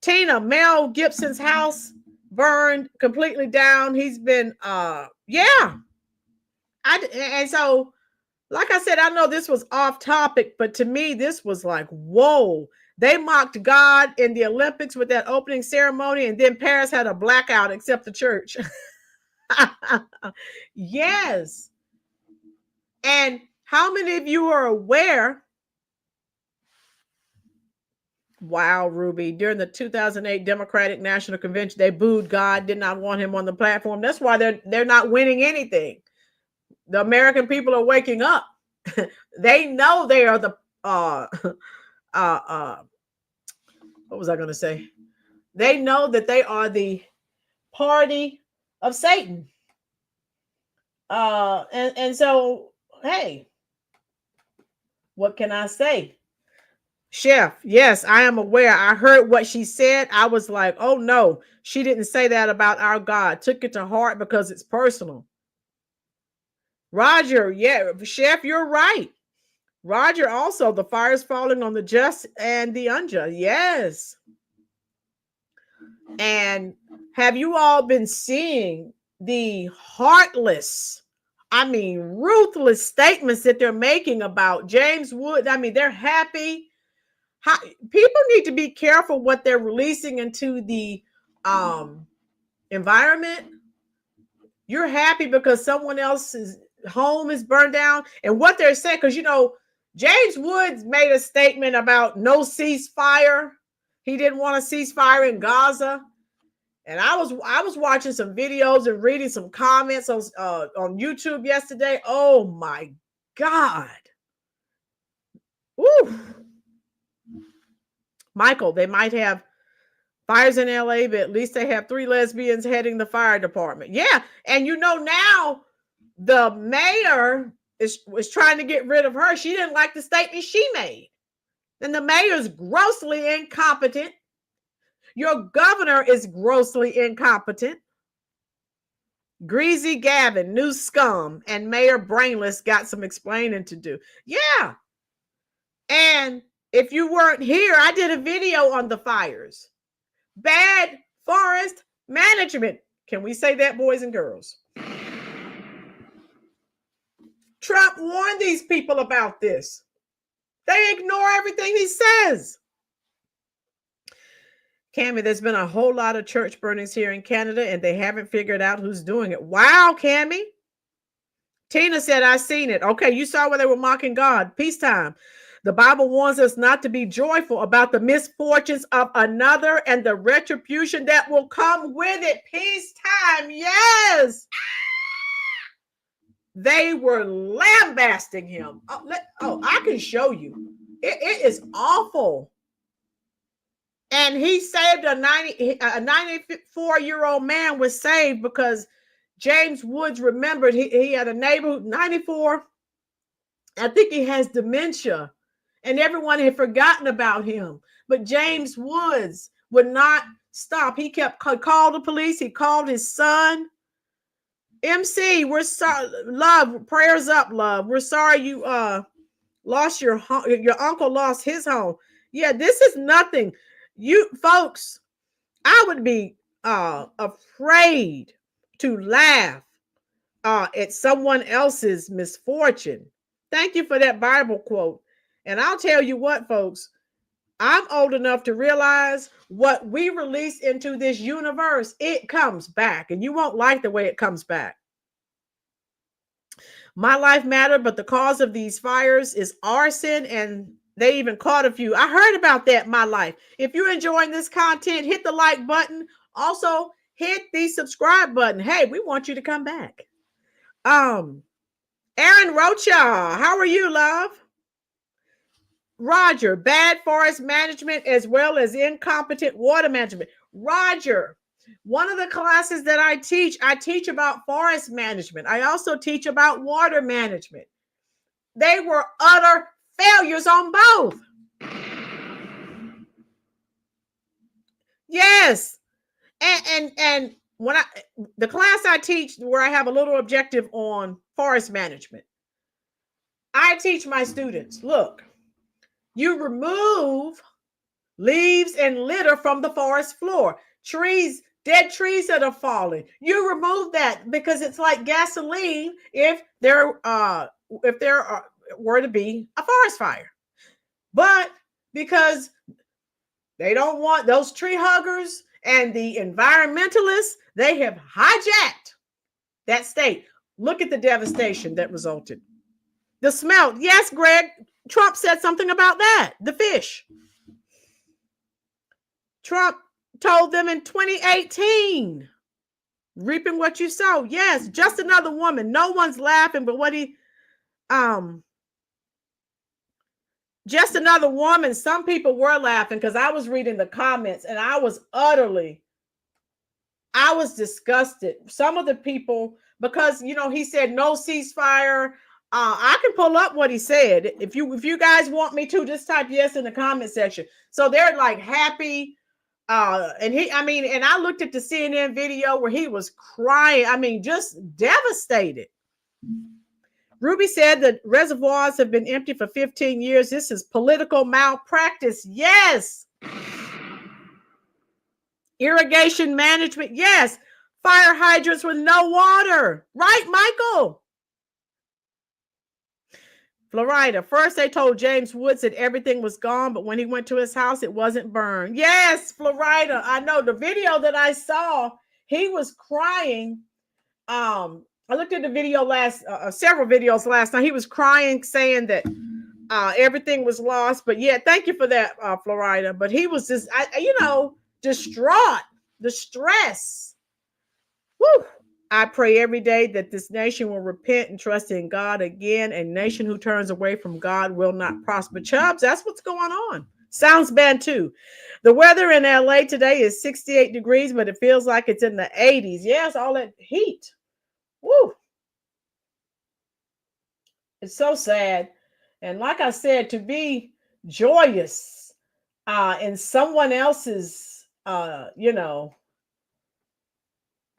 Tina, Mel Gibson's house burned completely down. He's been, yeah. And so, like I said, I know this was off topic, but to me, this was like, whoa. They mocked God in the Olympics with that opening ceremony, and then Paris had a blackout except the church. Yes. And how many of you are aware? Wow, Ruby, during the 2008 Democratic National Convention, they booed God, did not want him on the platform. That's why they're not winning anything. The American people are waking up. They know they are the what was I going to say? They know that they are the party of Satan. And so, hey, what can I say? Chef, yes, I am aware. I heard what she said. I was like, oh no, she didn't say that about our God. Took it to heart because it's personal. Roger, yeah, Chef, you're right. Roger, also, the fire's falling on the just and the unjust. Yes. And have you all been seeing the heartless, I mean, ruthless statements that they're making about James Wood? I mean, they're happy. People need to be careful what they're releasing into the environment. You're happy because someone else's home is burned down. And what they're saying, because, you know, James Woods made a statement about no ceasefire. He didn't want a ceasefire in Gaza. And I was watching some videos and reading some comments on YouTube yesterday. Oh my God. Woo. Michael, they might have fires in LA, but at least they have 3 lesbians heading the fire department. Yeah. And you know, now the mayor was trying to get rid of her. She didn't like the statement she made. And the mayor's grossly incompetent. Your governor is grossly incompetent. Greasy Gavin, new scum, and Mayor Brainless got some explaining to do. Yeah. And if you weren't here, I did a video on the fires. Bad forest management. Can we say that, boys and girls? Trump warned these people about this. They ignore everything he says. Cammie, there's been a whole lot of church burnings here in Canada, and they haven't figured out who's doing it. Wow, Cammie. Tina said, I seen it. Okay, you saw where they were mocking God. Peacetime. The Bible warns us not to be joyful about the misfortunes of another and the retribution that will come with it. Peacetime. Yes. They were lambasting him. Oh, I can show you. It is awful. And he saved a 94-year-old man was saved because James Woods remembered he had a neighbor, 94. I think he has dementia. And everyone had forgotten about him. But James Woods would not stop. He called the police. He called his son. MC, we're sorry. Love, prayers up, love. We're sorry you lost your home. Your uncle lost his home. Yeah, this is nothing. You folks, I would be afraid to laugh at someone else's misfortune. Thank you for that Bible quote. And I'll tell you what, folks, I'm old enough to realize what we release into this universe, it comes back, and you won't like the way it comes back. My life mattered, but the cause of these fires is arson, and they even caught a few. I heard about that, my life. If you're enjoying this content, hit the like button. Also, hit the subscribe button. Hey, we want you to come back. Aaron Rocha, how are you, love? Roger, bad forest management as well as incompetent water management. Roger, one of the classes that I teach about forest management. I also teach about water management. They were utter failures on both. Yes. And when the class I teach, where I have a little objective on forest management, I teach my students, look, you remove leaves and litter from the forest floor. Trees, dead trees that are falling. You remove that because it's like gasoline if there were to be a forest fire. But because they don't want those tree huggers and the environmentalists, they have hijacked that state. Look at the devastation that resulted. The smell. Yes, Greg, Trump said something about that. The fish. Trump told them in 2018, reaping what you sow. Yes, just another woman. No one's laughing, but just another woman. Some people were laughing because I was reading the comments and I was disgusted. Some of the people, because, he said no ceasefire. I can pull up what he said. If you guys want me to, just type yes in the comment section. So they're like happy. And I looked at the CNN video where he was crying. Just devastated. Ruby said that reservoirs have been empty for 15 years. This is political malpractice. Yes. Irrigation management. Yes. Fire hydrants with no water. Right, Michael? Florida. First, they told James Woods that everything was gone, but when he went to his house, it wasn't burned. Yes, Florida. I know the video that I saw, he was crying. I looked at the video several videos last night. He was crying, saying that everything was lost. But yeah, thank you for that, Florida. But he was just, distraught, the stress. Woo. I pray every day that this nation will repent and trust in God again. A nation who turns away from God will not prosper. Chubbs, that's what's going on. Sounds bad too. The weather in LA today is 68 degrees, but it feels like it's in the 80s. Yes, all that heat. Woo. It's so sad. And like I said, to be joyous in someone else's,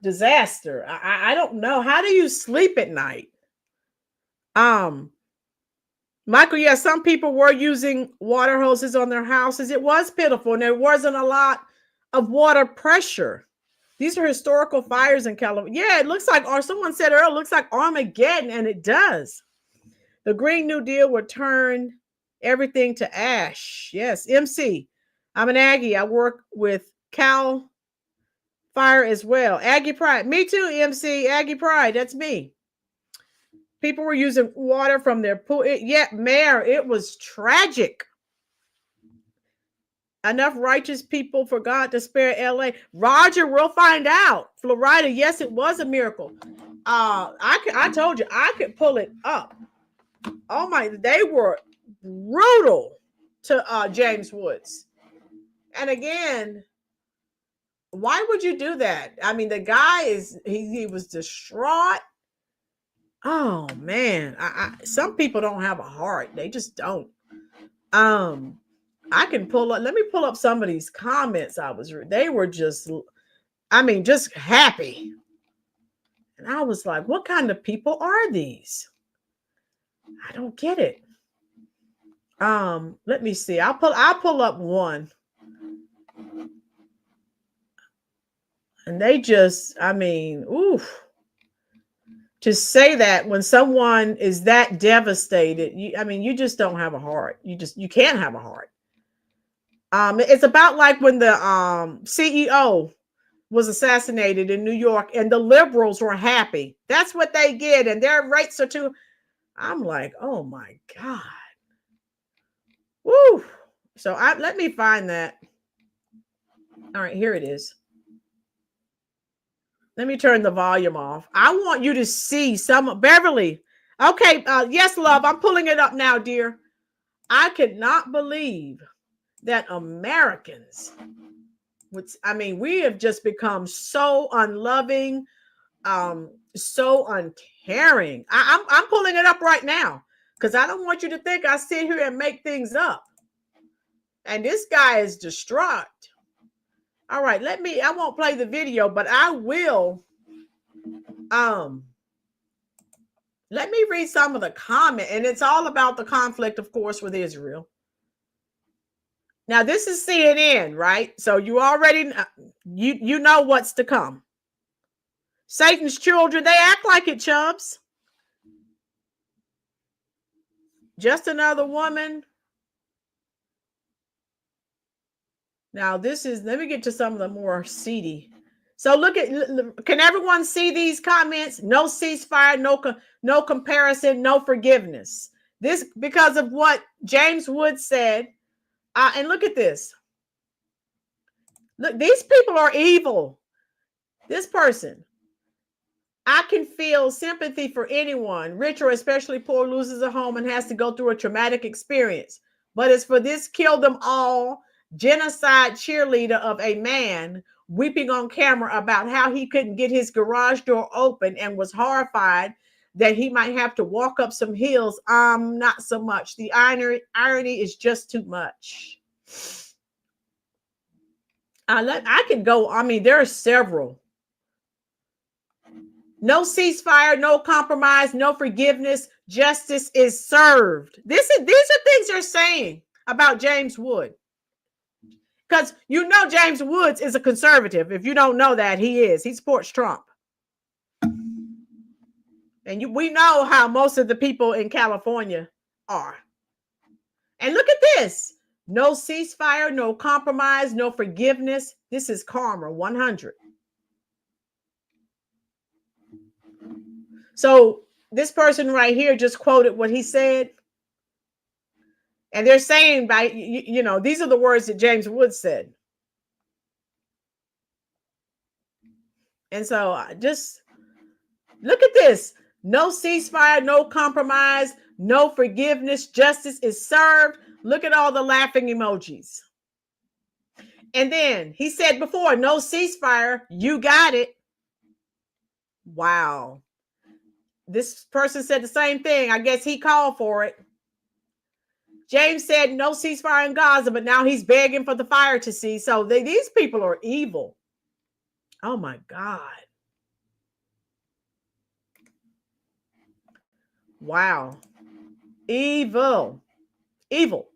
disaster. I don't know. How do you sleep at night? Michael, yeah, some people were using water hoses on their houses. It was pitiful, and there wasn't a lot of water pressure. These are historical fires in California. Yeah, it looks like, or someone said earlier, it looks like Armageddon, and it does. The Green New Deal would turn everything to ash. Yes, MC. I'm an Aggie. I work with Cal Fire as well. Aggie Pride. Me too, MC. Aggie Pride. That's me. People were using water from their pool. Mayor, it was tragic. Enough righteous people for God to spare LA. Roger, we'll find out. Florida, yes, it was a miracle. I told you I could pull it up. Oh my, they were brutal to James Woods. And again, why would you do that? The guy he was distraught. Oh man, some people don't have a heart. They just don't. I can pull up. Let me pull up some of these comments. They were just, just happy. And I was like, what kind of people are these? I don't get it. Let me see. I'll pull up one. And they just, oof. To say that when someone is that devastated, you just don't have a heart. You can't have a heart. It's about like when the CEO was assassinated in New York and the liberals were happy. That's what they get. And their rates are too. I'm like, oh my God. Woo. So let me find that. All right, here it is. Let me turn the volume off. I want you to see some Beverly. Okay, yes, love. I'm pulling it up now, dear. I could not believe that Americans, we have just become so unloving, so uncaring. I'm pulling it up right now because I don't want you to think I sit here and make things up. And this guy is distraught. All right, I won't play the video, but I will. Let me read some of the comment, and it's all about the conflict, of course, with Israel. Now, this is CNN, right? So you already you know what's to come. Satan's children, they act like it, Chubbs. Just another woman. Now, let me get to some of the more seedy. So can everyone see these comments? No ceasefire, no comparison, no forgiveness. This because of what James Wood said. And look at this. Look, these people are evil. This person. I can feel sympathy for anyone, rich or especially poor, loses a home and has to go through a traumatic experience. But it's for this kill them all genocide cheerleader of a man weeping on camera about how he couldn't get his garage door open and was horrified that he might have to walk up some hills. Not so much. The irony is just too much. I could go. There are several. No ceasefire, no compromise, no forgiveness. Justice is served. These are things they're saying about James Wood. Because James Woods is a conservative. If you don't know that, he is. He supports Trump. And we know how most of the people in California are. And look at this. No ceasefire, no compromise, no forgiveness. This is karma 100. So this person right here just quoted what he said. And they're saying these are the words that James Wood said. And so just look at this. No ceasefire, no compromise, no forgiveness. Justice is served. Look at all the laughing emojis. And then he said before, no ceasefire. You got it. Wow. This person said the same thing. I guess he called for it. James said no ceasefire in Gaza, but now he's begging for the fire to cease. So these people are evil. Oh my God. Wow. Evil. Evil.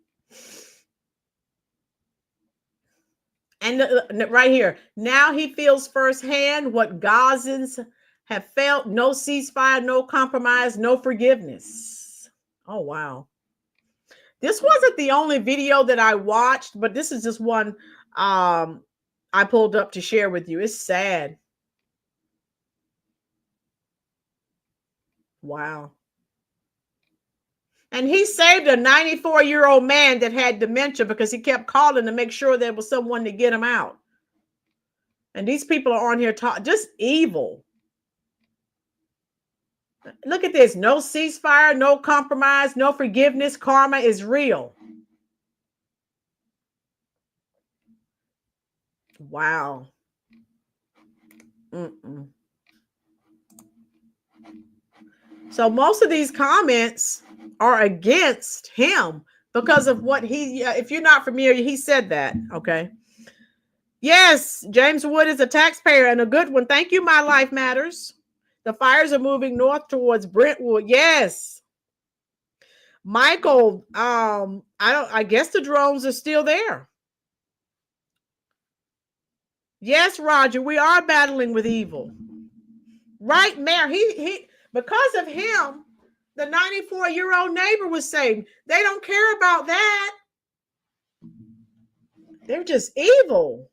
And right here, now he feels firsthand what Gazans have felt. No ceasefire, no compromise, no forgiveness. Oh, wow. This wasn't the only video that I watched, but this is just one I pulled up to share with you. It's sad. Wow. And he saved a 94-year-old man that had dementia because he kept calling to make sure there was someone to get him out. And these people are on here just evil. Look at this. No ceasefire, no compromise, no forgiveness. Karma is real. Wow. So most of these comments are against him because of what if you're not familiar, he said that. Okay. Yes, James Wood is a taxpayer and a good one. Thank you, My Life Matters. The fires are moving north towards Brentwood. Yes. Michael, I guess the drones are still there. Yes, Roger, we are battling with evil. Right, Mayor? He because of him, the 94-year-old neighbor was saying they don't care about that. They're just evil.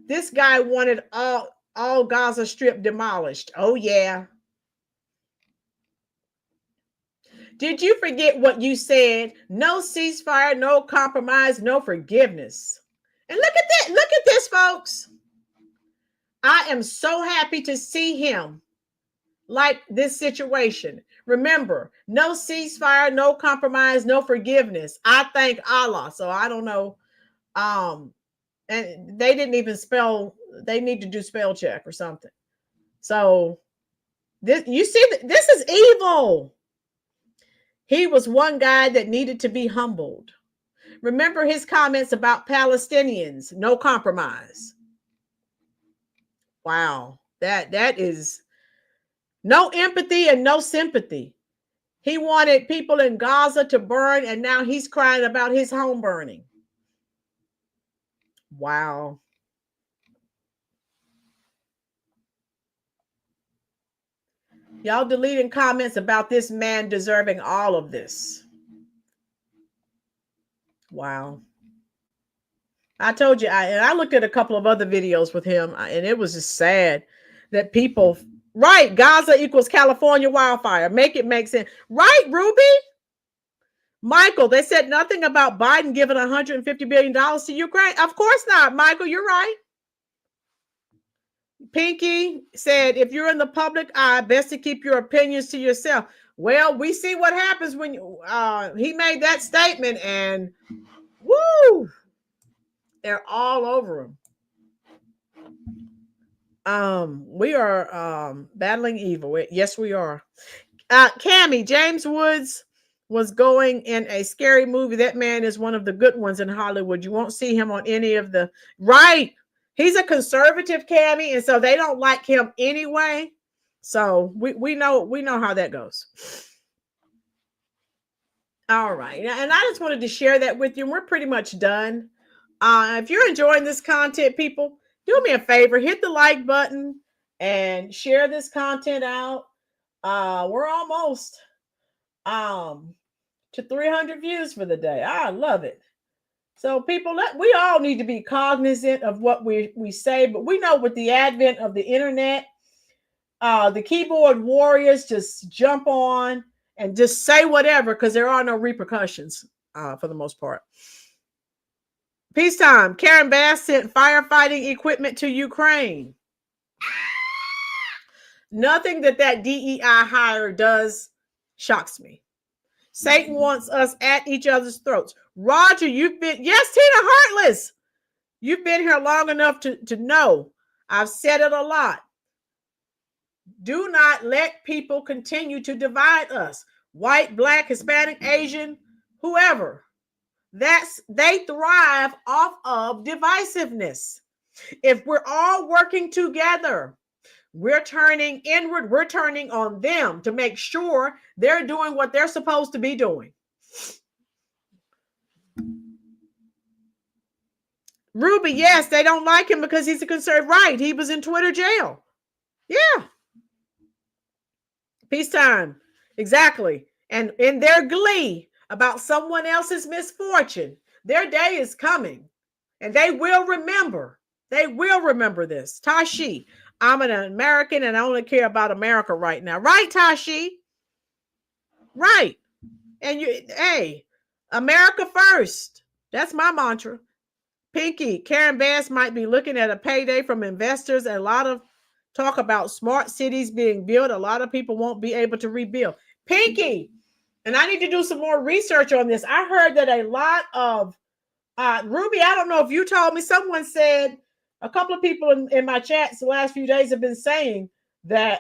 This guy wanted all Gaza Strip demolished. Oh, yeah. Did you forget what you said? No ceasefire, no compromise, no forgiveness. And look at that. Look at this, folks. I am so happy to see him like this situation. Remember, no ceasefire, no compromise, no forgiveness. I thank Allah. So I don't know. And they didn't even spell, they need to do spell check or something. So this, you see, this is evil. He was one guy that needed to be humbled. Remember his comments about Palestinians, no compromise. Wow, that is no empathy and no sympathy. He wanted people in Gaza to burn, and now he's crying about his home burning. Wow. Y'all deleting comments about this man deserving all of this. Wow. I told you, I looked at a couple of other videos with him, and it was just sad that people, right, Gaza equals California wildfire. Make it make sense. Right, Ruby? Michael, they said nothing about Biden giving $150 billion to Ukraine. Of course not, Michael, you're right. Pinky said, if you're in the public eye, best to keep your opinions to yourself. Well, we see what happens when he made that statement, and woo, they're all over him. We are battling evil. Yes, we are. Cammie, James Woods was going in a scary movie. That man is one of the good ones in Hollywood. You won't see him on any of the right. He's a conservative, Cammie, and so they don't like him anyway. So we know how that goes. All right, and I just wanted to share that with you. We're pretty much done. If you're enjoying this content, people, do me a favor, hit the like button and share this content out. We're almost to 300 views for the day. I love it. So people, we all need to be cognizant of what we say, but we know with the advent of the internet, the keyboard warriors just jump on and just say whatever because there are no repercussions for the most part. Peacetime. Karen Bass sent firefighting equipment to Ukraine. Nothing that DEI hire does shocks me. Satan wants us at each other's throats. Roger, you've been, yes, Tina Heartless. You've been here long enough to know. I've said it a lot. Do not let people continue to divide us. White, black, Hispanic, Asian, whoever. They thrive off of divisiveness. If we're all working together, we're turning inward, we're turning on them to make sure they're doing what they're supposed to be doing. Ruby, yes, they don't like him because he's a conservative. Right, he was in Twitter jail. Yeah. Peacetime. Exactly. And in their glee about someone else's misfortune, their day is coming. And they will remember. They will remember this. Tashi, I'm an American and I only care about America right now. Right, Tashi? Right. And hey, America first. That's my mantra. Pinky, Karen Bass might be looking at a payday from investors. A lot of talk about smart cities being built. A lot of people won't be able to rebuild. Pinky, and I need to do some more research on this. I heard that a lot of, Ruby, I don't know if you told me, someone said, a couple of people in my chats the last few days have been saying that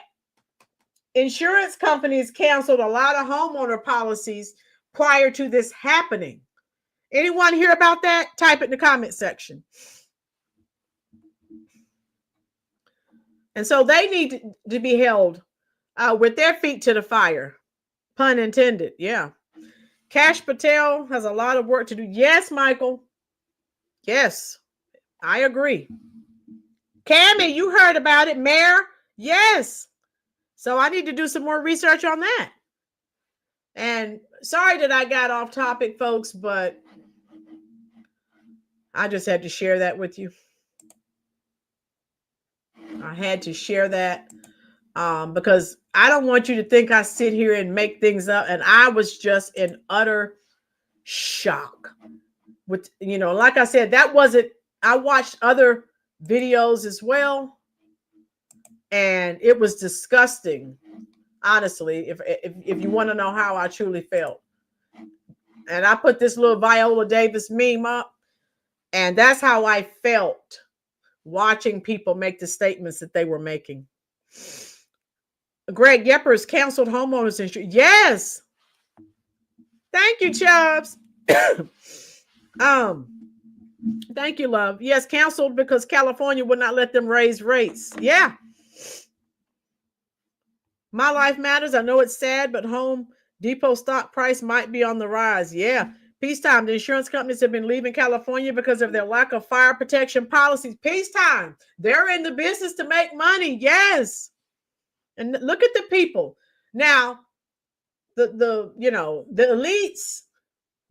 insurance companies canceled a lot of homeowner policies prior to this happening. Anyone hear about that? Type it in the comment section. And so they need to be held with their feet to the fire. Pun intended. Yeah. Cash Patel has a lot of work to do. Yes, Michael. Yes, I agree. Cammie, you heard about it. Mayor? Yes. So I need to do some more research on that. And sorry that I got off topic, folks, but I just had to share that with you. I had to share that because I don't want you to think I sit here and make things up. And I was just in utter shock. With, like I said, that wasn't, I watched other videos as well. And it was disgusting, honestly, if you want to know how I truly felt. And I put this little Viola Davis meme up, and that's how I felt watching people make the statements that they were making. Greg Yepers canceled homeowners insurance. Yes. Thank you, Chubbs. Thank you, love. Yes, canceled because California would not let them raise rates. Yeah. My life matters. I know it's sad, but Home Depot stock price might be on the rise. Yeah. Peacetime. The insurance companies have been leaving California because of their lack of fire protection policies. Peacetime. They're in the business to make money. Yes. And look at the people. Now, the elites,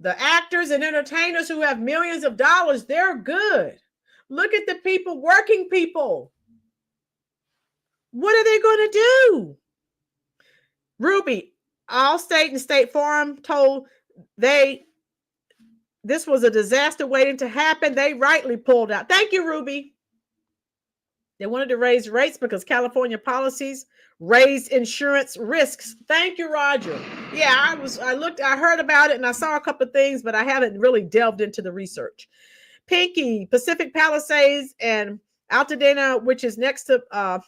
the actors and entertainers who have millions of dollars, they're good. Look at the people, working people. What are they going to do? Ruby, Allstate and State Farm told this was a disaster waiting to happen. They rightly pulled out. Thank you, Ruby. They wanted to raise rates because California policies raise insurance risks. Thank you, Roger. Yeah, I heard about it and I saw a couple of things, but I haven't really delved into the research. Pinky, Pacific Palisades and Altadena, which is next to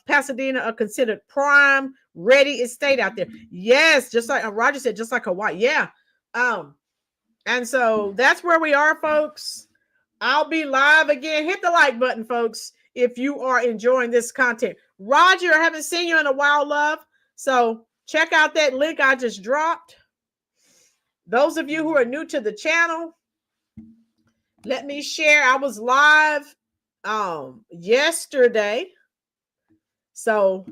Pasadena, are considered prime ready estate out there. Yes, just like Roger said, just like Hawaii. Yeah. And so that's where we are, folks. I'll be live again. Hit the like button, folks, if you are enjoying this content. Roger, I haven't seen you in a while, love. So check out that link I just dropped. Those of you who are new to the channel, let me share. I was live yesterday. So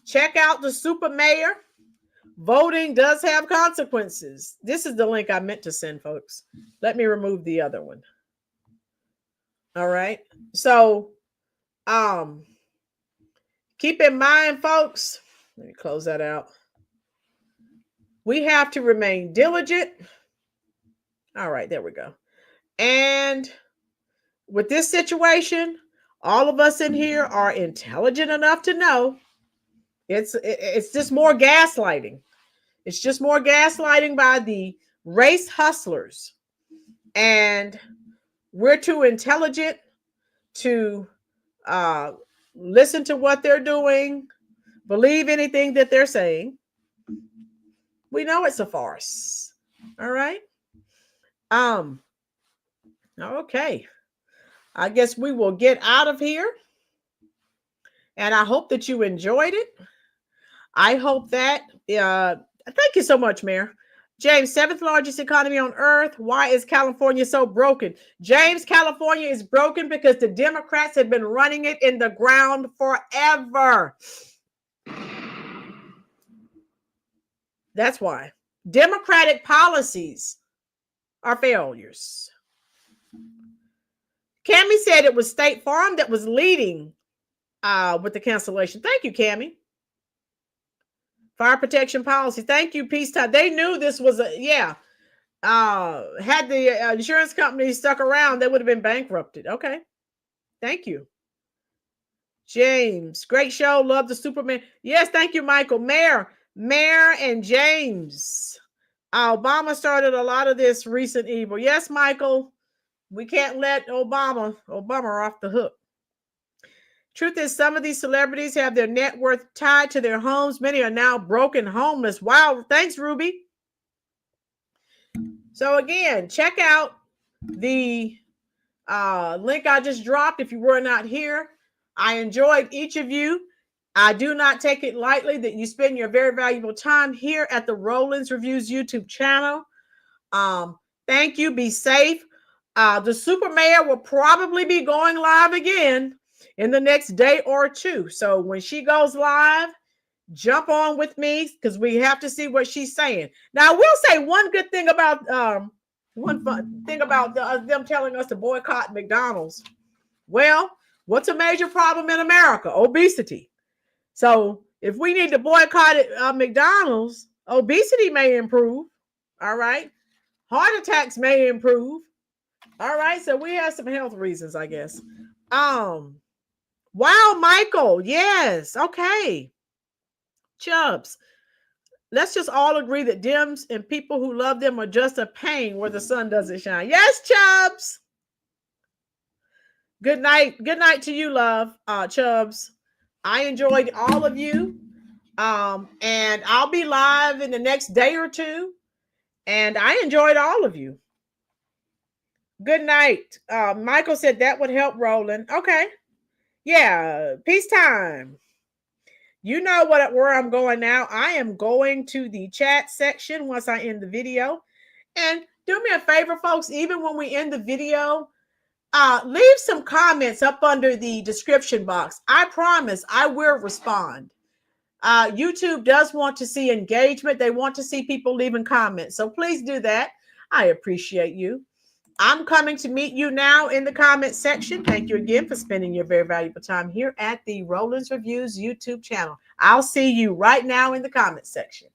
check out the super mayor. Voting does have consequences. This is the link I meant to send, folks. Let me remove the other one. All right. So keep in mind, folks, let me close that out. We have to remain diligent. All right, there we go. And with this situation, all of us in here are intelligent enough to know it's just more gaslighting. It's just more gaslighting by the race hustlers. And we're too intelligent to listen to what they're doing, believe anything that they're saying. We know it's a farce. All right. Okay. I guess we will get out of here. And I hope that you enjoyed it. I hope that, thank you so much, Mayor. James, 7th largest economy on earth. Why is California so broken? James, California is broken because the Democrats have been running it in the ground forever. That's why. Democratic policies are failures. Cammie said it was State Farm that was leading with the cancellation. Thank you, Cammie. Fire protection policy. Thank you, Peacetime. They knew this was had the insurance company stuck around, they would have been bankrupted. Okay. Thank you. James, great show. Love the Superman. Yes, thank you, Michael. Mayor and James. Obama started a lot of this recent evil. Yes, Michael. We can't let Obama off the hook. Truth is, some of these celebrities have their net worth tied to their homes. Many are now broken homeless. Wow. Thanks, Ruby. So again, check out the link I just dropped if you were not here. I enjoyed each of you. I do not take it lightly that you spend your very valuable time here at the Rollins Reviews YouTube channel. Thank you. Be safe. The super mayor will probably be going live again in the next day or two. So when she goes live, jump on with me because we have to see what she's saying. Now, I will say one good thing about one fun thing about them telling us to boycott McDonald's. Well, what's a major problem in America? Obesity. So if we need to boycott McDonald's, obesity may improve. All right. Heart attacks may improve. All right. So we have some health reasons, I guess. Wow, Michael. Yes. Okay. Chubbs. Let's just all agree that Dems and people who love them are just a pain where the sun doesn't shine. Yes, Chubbs. Good night. Good night to you, love, Chubbs. I enjoyed all of you. And I'll be live in the next day or two. And I enjoyed all of you. Good night. Michael said that would help, Roland. Okay. Yeah. Peace time. You know where I'm going now. I am going to the chat section once I end the video. And do me a favor, folks, even when we end the video, leave some comments up under the description box. I promise I will respond. YouTube does want to see engagement. They want to see people leaving comments. So please do that. I appreciate you. I'm coming to meet you now in the comment section. Thank you again for spending your very valuable time here at the Roland's Reviews YouTube channel. I'll see you right now in the comment section.